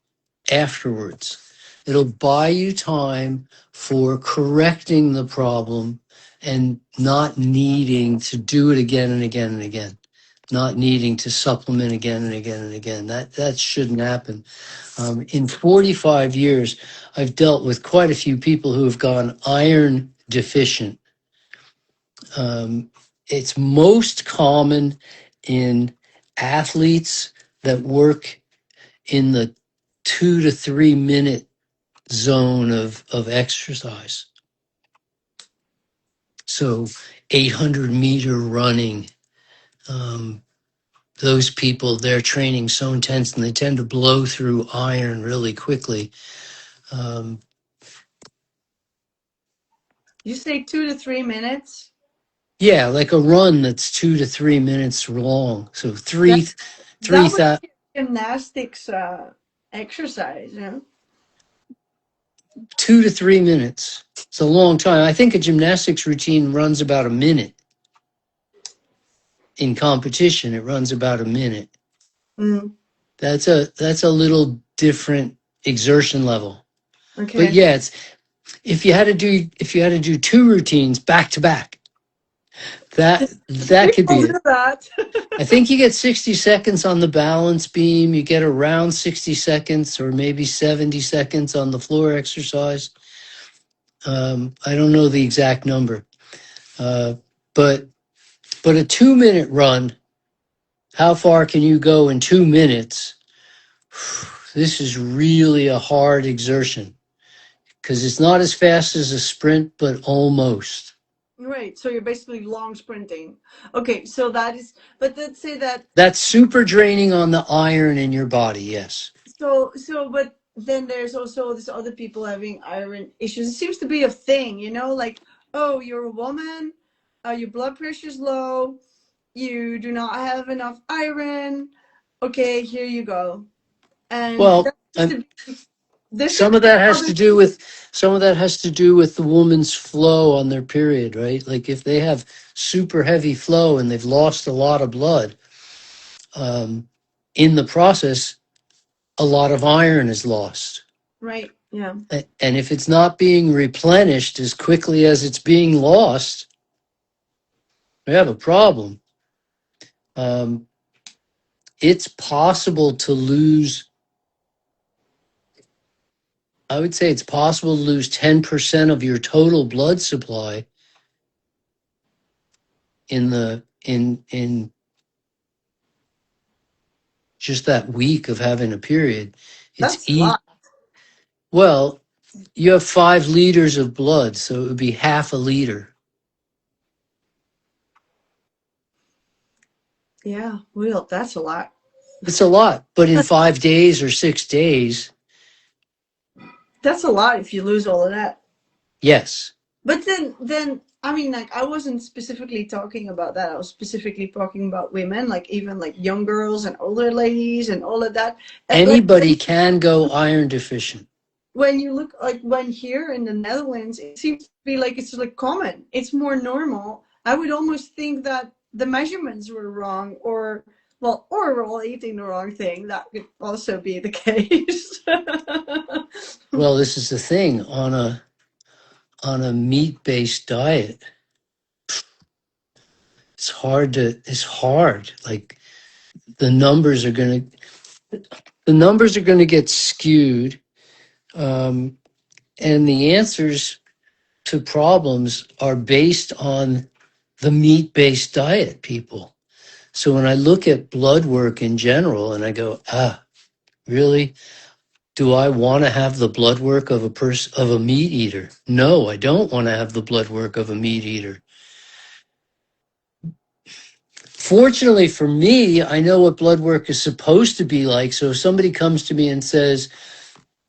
afterwards. It'll buy you time for correcting the problem and not needing to do it again and again and again, not needing to supplement again and again and again. That shouldn't happen. In 45 years, I've dealt with quite a few people who have gone iron deficient. It's most common in athletes that work in the 2 to 3 minute zone of exercise. So 800-meter running, those people, their training so intense and they tend to blow through iron really quickly. You say 2 to 3 minutes? Yeah, like a run that's 2 to 3 minutes long. So That three that would that be a gymnastics exercise, you know? 2 to 3 minutes. It's a long time. I think a gymnastics routine runs about a minute. In competition, it runs about a minute. Mm, That's a little different exertion level. But okay. yeah, it's if you had to do two routines back to back, that could People be do it. that. I think you get 60 seconds on the balance beam. You get around 60 seconds or maybe 70 seconds on the floor exercise. I don't know the exact number, uh, but a 2 minute run. How far can you go in 2 minutes? This is really a hard exertion because it's not as fast as a sprint, but almost. Right. So you're basically long sprinting. Okay. So that is, but let's say that, That's super draining on the iron in your body, yes. but then there's also this other people having iron issues. It seems to be a thing, you know, like, oh, you're a woman, your blood pressure's low, you do not have enough iron. Okay, here you go. And Well, that seems to be, there seems some to of be that has other to do with the woman's flow on their period, right? Like if they have super heavy flow and they've lost a lot of blood, um, in the process, a lot of iron is lost. right. Yeah. And if it's not being replenished as quickly as it's being lost, we have a problem. Um, it's possible to lose, I would say it's possible to lose 10% of your total blood supply in just that week of having a period. It's That's a lot. well, you have 5 liters of blood, so it would be half a liter. Yeah. Well, that's a lot. It's a lot, but in 5 days or 6 days, That's a lot if you lose all of that. yes. But then I mean, like, I wasn't specifically talking about that. I was specifically talking about women, like even like young girls and older ladies and all of that. Like Anybody can go iron deficient. when you look, like when here in the Netherlands, it seems to be like it's like common. It's more normal. I would almost think that the measurements were wrong, or well, or we're all eating the wrong thing. That could also be the case. Well, this is the thing on a meat-based diet. It's hard. Like the numbers are going to get skewed, um, and the answers to problems are based on the meat-based diet, people. So when I look at blood work in general and I go, really? Do I want to have the blood work of a meat eater? No, I don't want to have the blood work of a meat eater. Fortunately for me, I know what blood work is supposed to be like. So if somebody comes to me and says,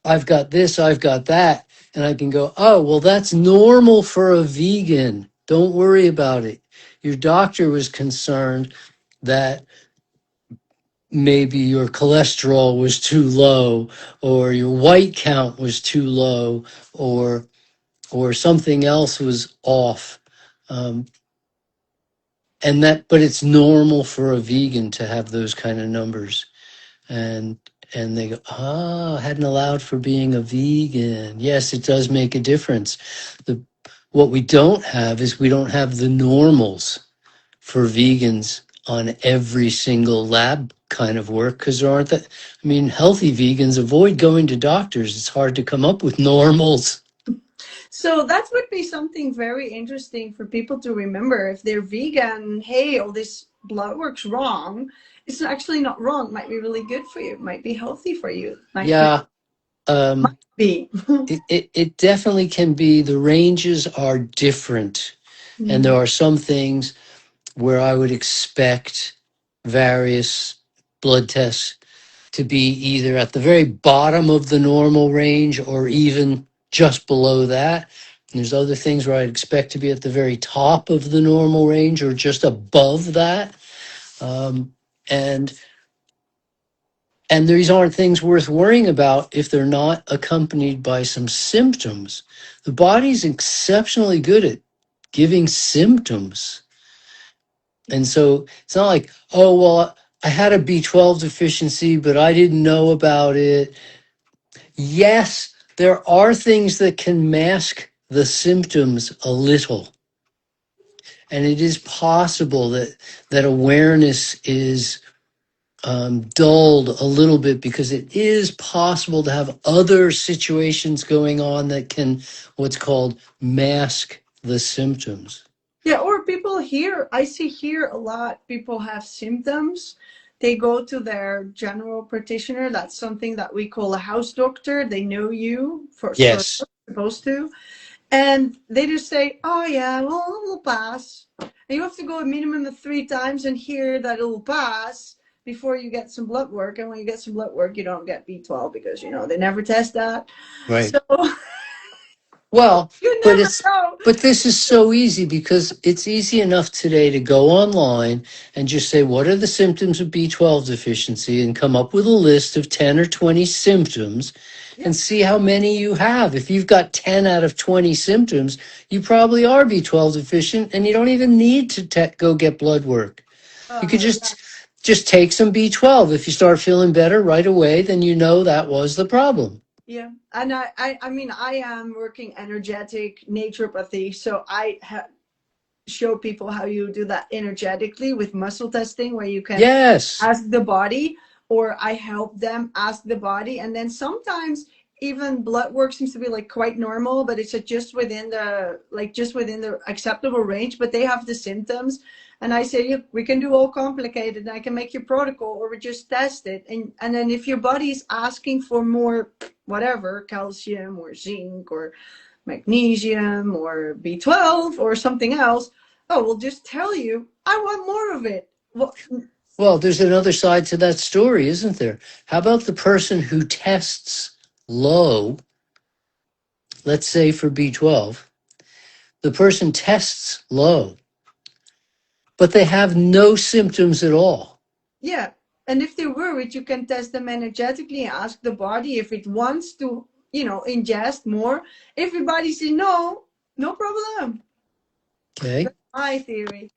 I've got this, I've got that, and I can go, oh, well, that's normal for a vegan. Don't worry about it. Your doctor was concerned that maybe your cholesterol was too low or your white count was too low or something else was off. Um, but it's normal for a vegan to have those kind of numbers. And And they go, hadn't allowed for being a vegan. Yes, it does make a difference. The What we don't have is we don't have the normals for vegans on every single lab kind of work, because there aren't that. I mean, healthy vegans avoid going to doctors. It's hard to come up with normals. So that would be something very interesting for people to remember. If they're vegan, hey, all this blood work's wrong. It's actually not wrong. It might be really good for you. It might be healthy for you. It might Yeah, be. it definitely can be. The ranges are different. And there Mm. are some things where I would expect various blood tests to be either at the very bottom of the normal range or even just below that. And there's other things where I'd expect to be at the very top of the normal range or just above that. Um, and and these aren't things worth worrying about if they're not accompanied by some symptoms. The body's exceptionally good at giving symptoms. And so it's not like, oh, well, I had a B12 deficiency, but I didn't know about it. Yes, there are things that can mask the symptoms a little. And it is possible that awareness is dulled a little bit, because it is possible to have other situations going on that can, what's called, mask the symptoms. Yeah, or people here, I see here a lot, people have symptoms. They go to their general practitioner. That's something that we call a house doctor. They know you for sort Yes, of supposed to. And they just say, oh, yeah, well, it'll pass. And you have to go a minimum of 3 times and hear that it'll pass before you get some blood work. And when you get some blood work, you don't get B12 because, they never test that. right. So Well, you but never it's know. but this is so easy, because it's easy enough today to go online and just say, what are the symptoms of B12 deficiency, and come up with a list of 10 or 20 symptoms Yeah. and see how many you have. If you've got 10 out of 20 symptoms, you probably are B12 deficient, and you don't even need to go get blood work. You could Yeah. just take some B12. If you start feeling better right away, then you know that was the problem. Yeah, and I mean, I am working energetic naturopathy, so show people how you do that energetically with muscle testing, where you can Yes. ask the body, or I help them ask the body, and then sometimes even blood work seems to be like quite normal, but it's just within the acceptable range, but they have the symptoms. And I say, "Look, we can do all complicated, and I can make your protocol, or we just test it." And then if your body is asking for more, whatever, calcium or zinc or magnesium or B12 or something else, oh, we'll just tell you, I want more of it. Well, Well, there's another side to that story, isn't there? How about the person who tests low, let's say for B12, the person tests low, but they have no symptoms at all. yeah. And if they're worried, you can test them energetically and ask the body if it wants to, ingest more. Everybody say no, no problem. Okay. That's my theory.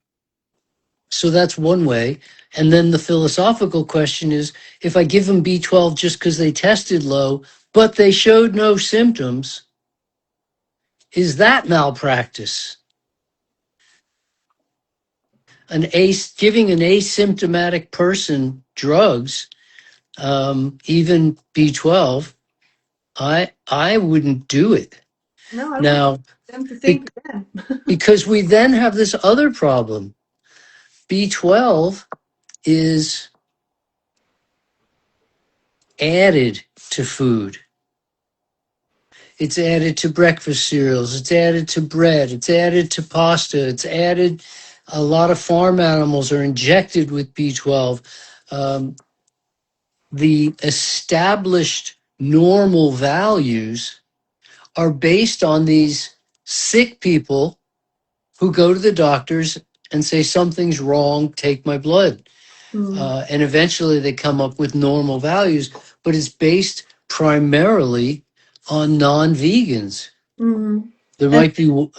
So that's one way. And then the philosophical question is, if I give them B12 just because they tested low, but they showed no symptoms, is that malpractice? Giving an asymptomatic person drugs, even B12, I wouldn't do it. No, I want Now, them to be, think again. because we then have this other problem. B12 is added to food. It's added to breakfast cereals. It's added to bread. It's added to pasta. It's added. A lot of farm animals are injected with B12. Um, the established normal values are based on these sick people who go to the doctors and say, something's wrong, take my blood. Mm. And eventually they come up with normal values, but it's based primarily on non-vegans. Mm. There And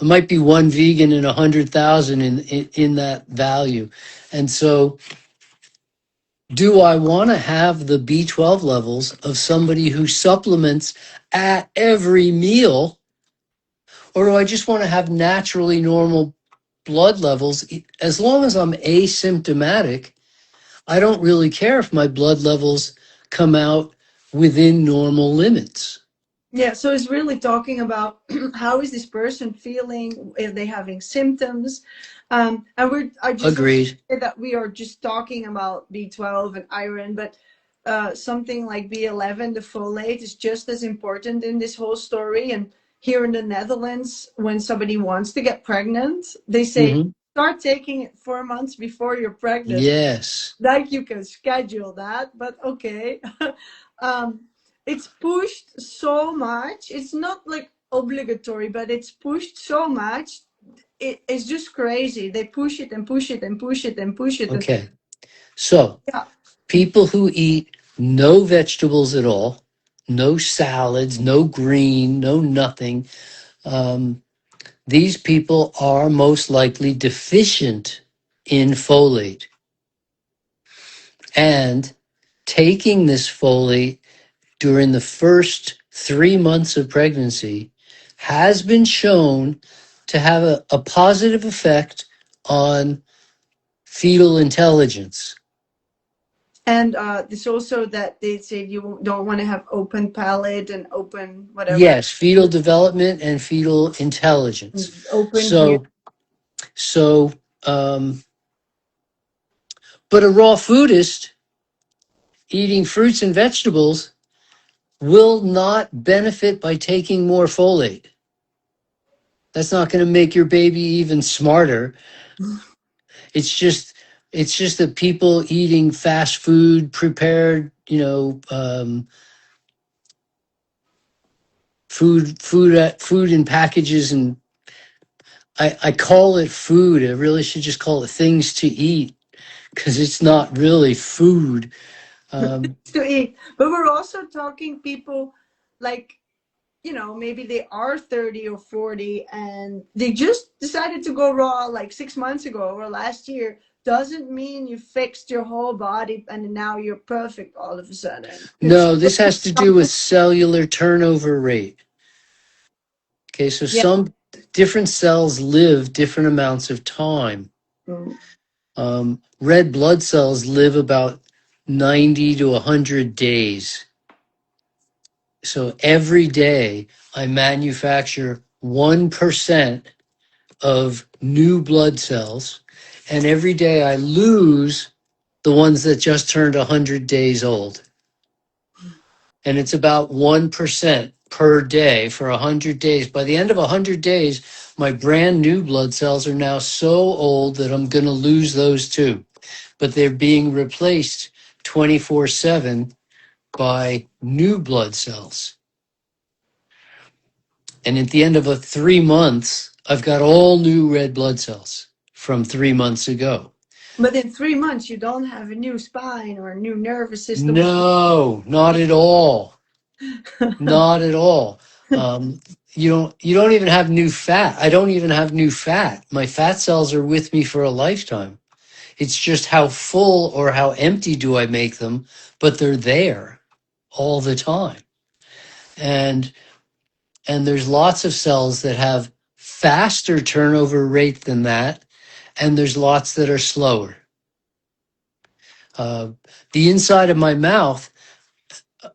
might be one vegan in 100,000 in that value. And so Do I want to have the B12 levels of somebody who supplements at every meal, or do I just want to have naturally normal blood levels? As long as I'm asymptomatic, I don't really care if my blood levels come out within normal limits. Yeah, so it's really talking about how is this person feeling, if they're having symptoms. And I just want Agreed. to say that we are just talking about B12 and iron, but something like B11, the folate, is just as important in this whole story. And here in the Netherlands, when somebody wants to get pregnant, they say Hmm. start taking it 4 months before you're pregnant. Yes. Like you can schedule that, but okay. um, it's pushed so much. It's not like obligatory, but it's pushed so much. It's just crazy. They push it and push it and push it and push it. And Okay. So yeah. people who eat no vegetables at all, no salads, no green, no nothing, these people are most likely deficient in folate. And taking this folate during the first 3 months of pregnancy has been shown to have a positive effect on fetal intelligence. And there's also that they say you don't want to have open palate and open whatever, Yes, fetal development and fetal intelligence. open here. So, so, um, but a raw foodist eating fruits and vegetables will not benefit by taking more folate. That's not going to make your baby even smarter. It's just, it's just that people eating fast food, prepared, food in packages, and I call it food. I really should just call it things to eat because it's not really food. To eat. But we're also talking people like, maybe they are 30 or 40 and they just decided to go raw like 6 months ago or last year. Doesn't mean you fixed your whole body and now you're perfect all of a sudden. It's No, this has to do with something. cellular turnover rate. Okay, so Yeah. some different cells live different amounts of time. Mm. Red blood cells live about 90 to 100 days. So every day I manufacture 1% of new blood cells, and every day I lose the ones that just turned 100 days old. And it's about 1% per day for 100 days. By the end of 100 days, my brand new blood cells are now so old that I'm going to lose those too. But they're being replaced 24/7 by new blood cells. And at the end of 3 months, I've got all new red blood cells from 3 months ago. But in 3 months, you don't have a new spine or a new nervous system. No, not at all. Not at all. Um, you don't even have new fat. I don't even have new fat. My fat cells are with me for a lifetime. It's just how full or how empty do I make them, but they're there all the time. And and there's lots of cells that have faster turnover rate than that, and there's lots that are slower. Uh, the inside of my mouth,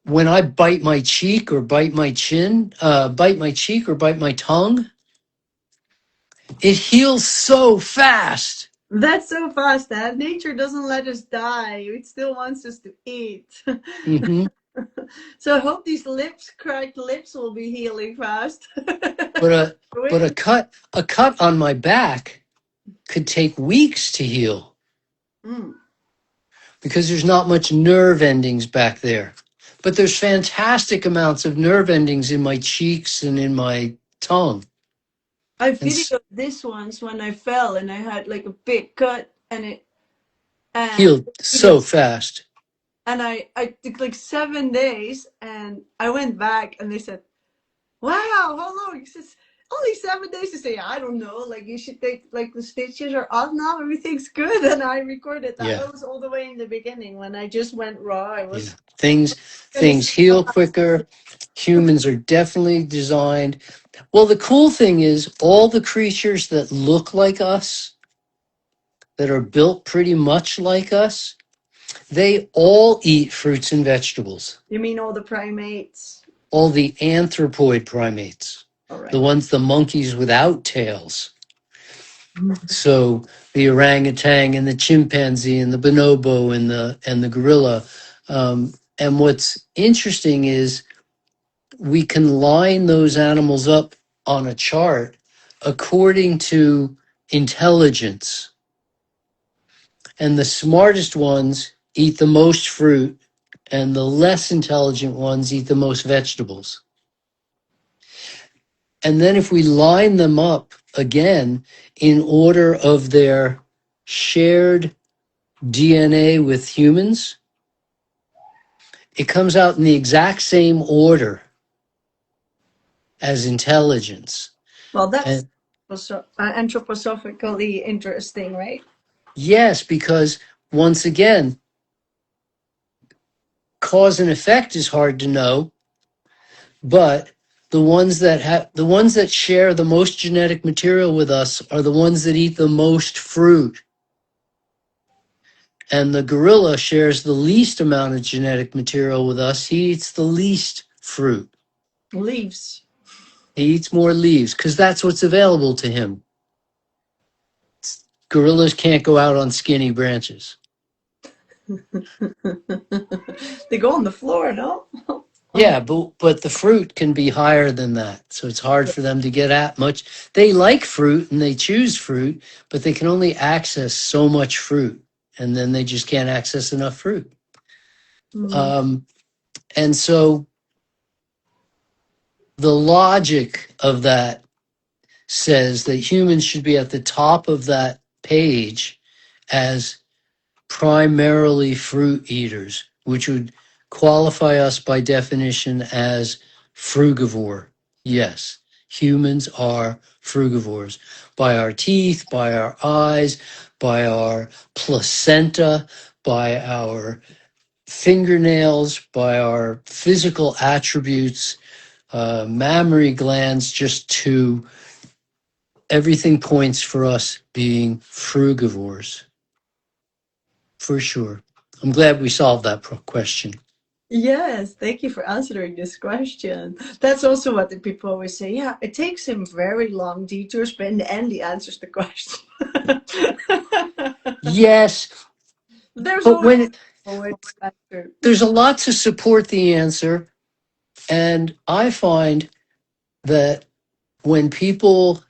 when I bite my cheek or bite my chin, bite my cheek or bite my tongue, it heals so fast. That's so fast, Dad. Nature doesn't let us die. It still wants us to eat. Hmm. So I hope these cracked lips will be healing fast. But a but Wait. a cut on my back could take weeks to heal Mm. because there's not much nerve endings back there. But there's fantastic amounts of nerve endings in my cheeks and in my tongue. I And videoed this once when I fell and I had like a big cut and healed video so fast. and I took like 7 days and I went back and they said, wow, how long? only 7 days. To say, I don't know, like you should take, like the stitches are off now, everything's good. And I recorded that. Yeah, That was all the way in the beginning when I just went raw. I yeah. was gonna Things say, heal quicker. Humans are definitely designed. Well, the cool thing is all the creatures that look like us, that are built pretty much like us, they all eat fruits and vegetables. you mean all the primates? All the anthropoid primates, All the right. ones, the monkeys without tails. Mhm. So the orangutan and the chimpanzee and the bonobo and the gorilla. And what's interesting is we can line those animals up on a chart according to intelligence. And the smartest ones eat the most fruit, and the less intelligent ones eat the most vegetables. And then if we line them up again in order of their shared DNA with humans, it comes out in the exact same order as intelligence. Well, that's And also anthroposophically interesting, right? yes, because once again, cause and effect is hard to know, but the ones that share the most genetic material with us are the ones that eat the most fruit. And the gorilla shares the least amount of genetic material with us. He eats the least fruit. Leaves. He eats more leaves because that's what's available to him. Gorillas can't go out on skinny branches. They go on the floor, no? Yeah, but the fruit can be higher than that. So it's hard for them to get at much. They like fruit and they choose fruit, but they can only access so much fruit. And then they just can't access enough fruit. Mm. Um, and so the logic of that says that humans should be at the top of that page as primarily fruit eaters, which would qualify us by definition as frugivore. Yes, humans are frugivores by our teeth, by our eyes, by our placenta, by our fingernails, by our physical attributes, mammary glands, just to everything points for us being frugivores, for sure. I'm glad we solved that question. Yes, thank you for answering this question. That's also what the people always say. Yeah, it takes him very long detours, but in the end, he answers the question. Yes, There's but always when a way to answer. there's a lot to support the answer, and I find that when people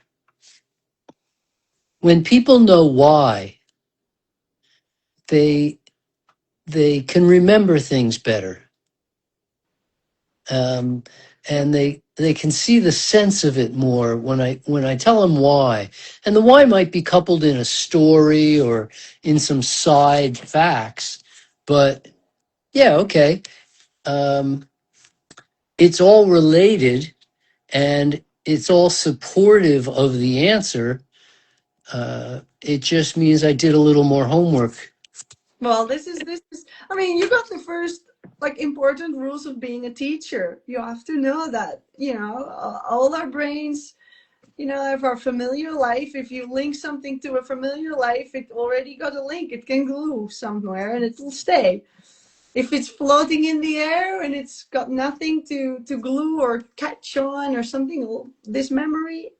when people know why, they they can remember things better, um, and they can see the sense of it more when I tell them why. And the why might be coupled in a story or in some side facts, but yeah, okay. Um, it's all related and it's all supportive of the answer. It just means I did a little more homework. Well, this is. I mean, you got the first like important rules of being a teacher. You have to know that all our brains, if our familiar life, if you link something to a familiar life, it already got a link. It can glue somewhere and it will stay. If it's floating in the air and it's got nothing to glue or catch on or something, this memory,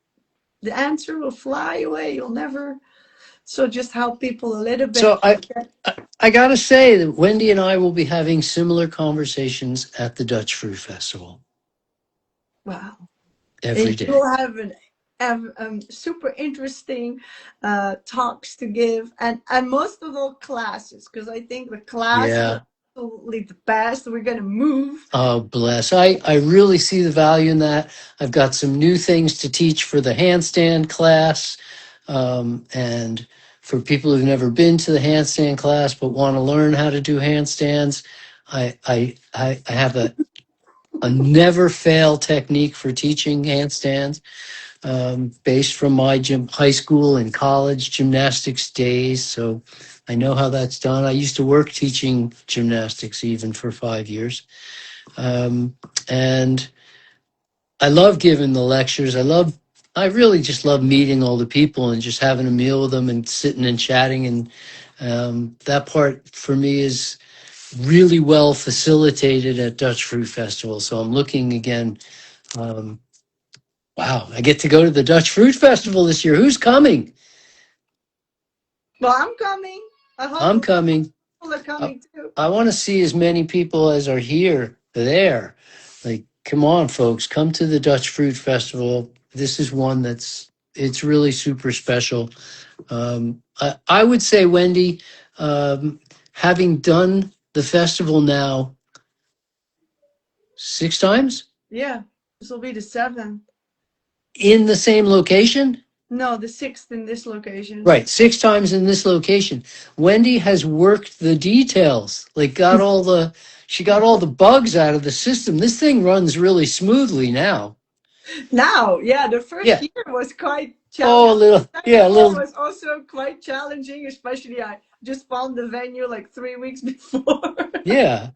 the answer will fly away. You'll never. So just help people a little bit. So I gotta say that Wendy and I will be having similar conversations at the Dutch Fruit Festival Wow. every And day. you'll have super interesting talks to give, and most of all classes, because I think the classes Yeah. are absolutely the best. We're gonna move. Oh, bless. I really see the value in that. I've got some new things to teach for the handstand class. And for people who've never been to the handstand class but want to learn how to do handstands, I have a never fail technique for teaching handstands. based from my high school and college gymnastics days. So I know how that's done. I used to work teaching gymnastics even for 5 years. And I love giving the lectures. I really just love meeting all the people and just having a meal with them and sitting and chatting. And that part for me is really well facilitated at Dutch Fruit Festival. So I'm looking again. Um, wow, I get to go to the Dutch Fruit Festival this year. Who's coming? Well, I'm coming. I hope I'm a lot of coming. people are I, coming too. I want to see as many people as are here there. Like, come on, folks, come to the Dutch Fruit Festival. This is one it's really super special. I would say, Wendy, having done the festival now 6 times Yeah, this will be the 7th. in the same location. No, the 6th in this location. Right, 6 times in this location. Wendy has worked the details, like she got all the bugs out of the system. This thing runs really smoothly now. Now, yeah, the first Yeah. year was quite Oh, challenging. Second a year little, was also quite challenging, especially I just found the venue like 3 weeks before. yeah.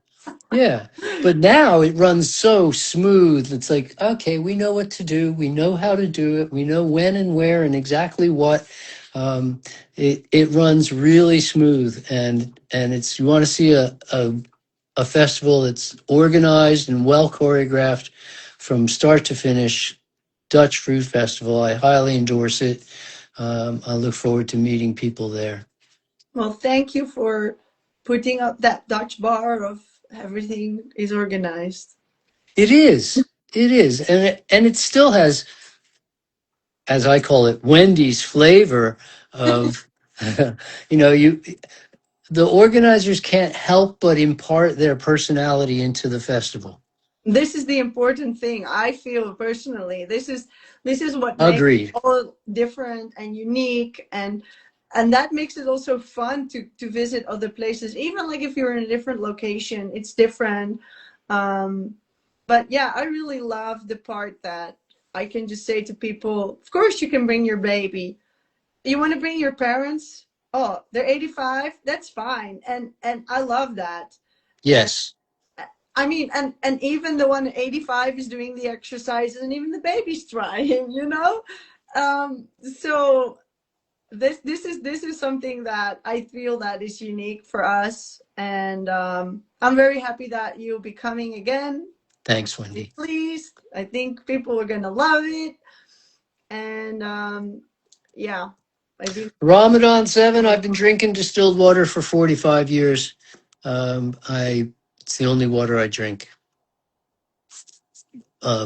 Yeah, but now it runs so smooth. It's like, okay, we know what to do. We know how to do it. We know when and where and exactly what. It runs really smooth, and it's you want to see a festival that's organized and well choreographed from start to finish. Dutch Fruit Festival. I highly endorse it. I look forward to meeting people there. Well, thank you for putting up that Dutch bar of everything is organized. It is. It is, and it still has, as I call it, Wendy's flavor of, you the organizers can't help but impart their personality into the festival. This is the important thing I feel personally. This is what makes Agreed. it all different and unique, and that makes it also fun to visit other places. Even like if you're in a different location, it's different. um but yeah, I really love the part that I can just say to people, of course you can bring your baby. You want to bring your parents? Oh, they're 85, that's fine. And I love that. And Yes. I mean, and even the one at 85 is doing the exercises, and even the baby's trying, so this is something that I feel that is unique for us. And I'm very happy that you'll be coming again. Thanks, Wendy. Please, I think people are gonna love it. And yeah, I've been Ramadan 7, I've been drinking distilled water for 45 years. It's the only water I drink.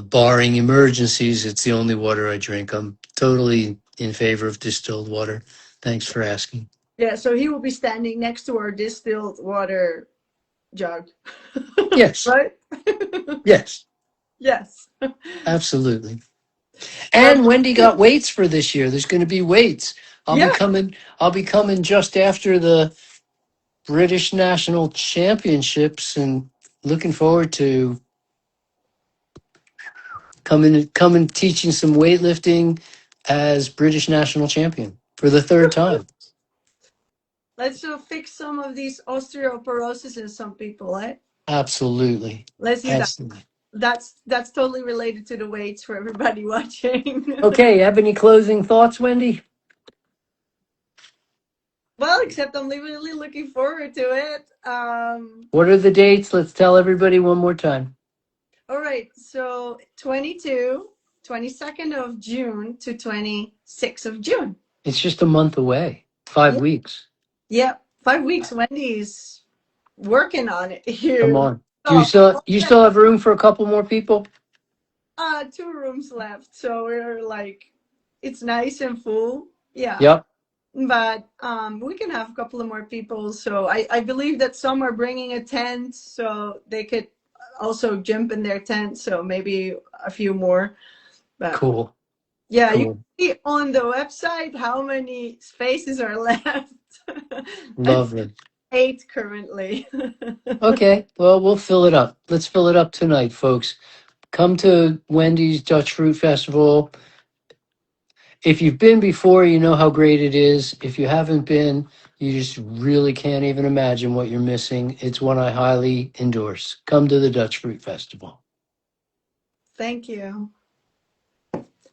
Barring emergencies, it's the only water I drink. I'm totally in favor of distilled water. Thanks for asking. Yeah, so he will be standing next to our distilled water jug. Yes. Right? Yes. Yes. Absolutely. Well, And Wendy got weights for this year. There's going to be weights. yeah. I'll be coming just after the British National Championships and looking forward to coming teaching some weightlifting as British National Champion for the third time. Let's fix some of these osteoporosis in some people, eh? Absolutely. Let's do that. Absolutely. That's totally related to the weights for everybody watching. Okay, have any closing thoughts, Wendy? Well, except I'm really looking forward to it. What are the dates? Let's tell everybody one more time. All right, so 22nd of June to 26th of June. It's just a month away. 5 weeks. Yeah, 5 weeks. Wendy's working on it Come here. on. So, You still have room for a couple more people? 2 rooms left, so we're like, it's nice and full. Yeah, Yep. but we can have a couple of more people. So I believe that some are bringing a tent, so they could also jump in their tent. So maybe a few more. But Cool. yeah, you Cool. can see on the website how many spaces are left. It's Lovely. 8 currently. Okay. Well, we'll fill it up. Let's fill it up tonight, folks. Come to Wendy's Dutch Fruit Festival. If you've been before, you know how great it is. If you haven't been, you just really can't even imagine what you're missing. It's one I highly endorse. Come to the Dutch Fruit Festival. Thank you.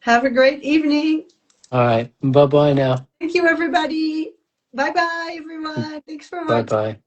Have a great evening. All right. Bye bye now. Thank you, everybody. Bye bye, everyone. Thanks for Bye watching. bye.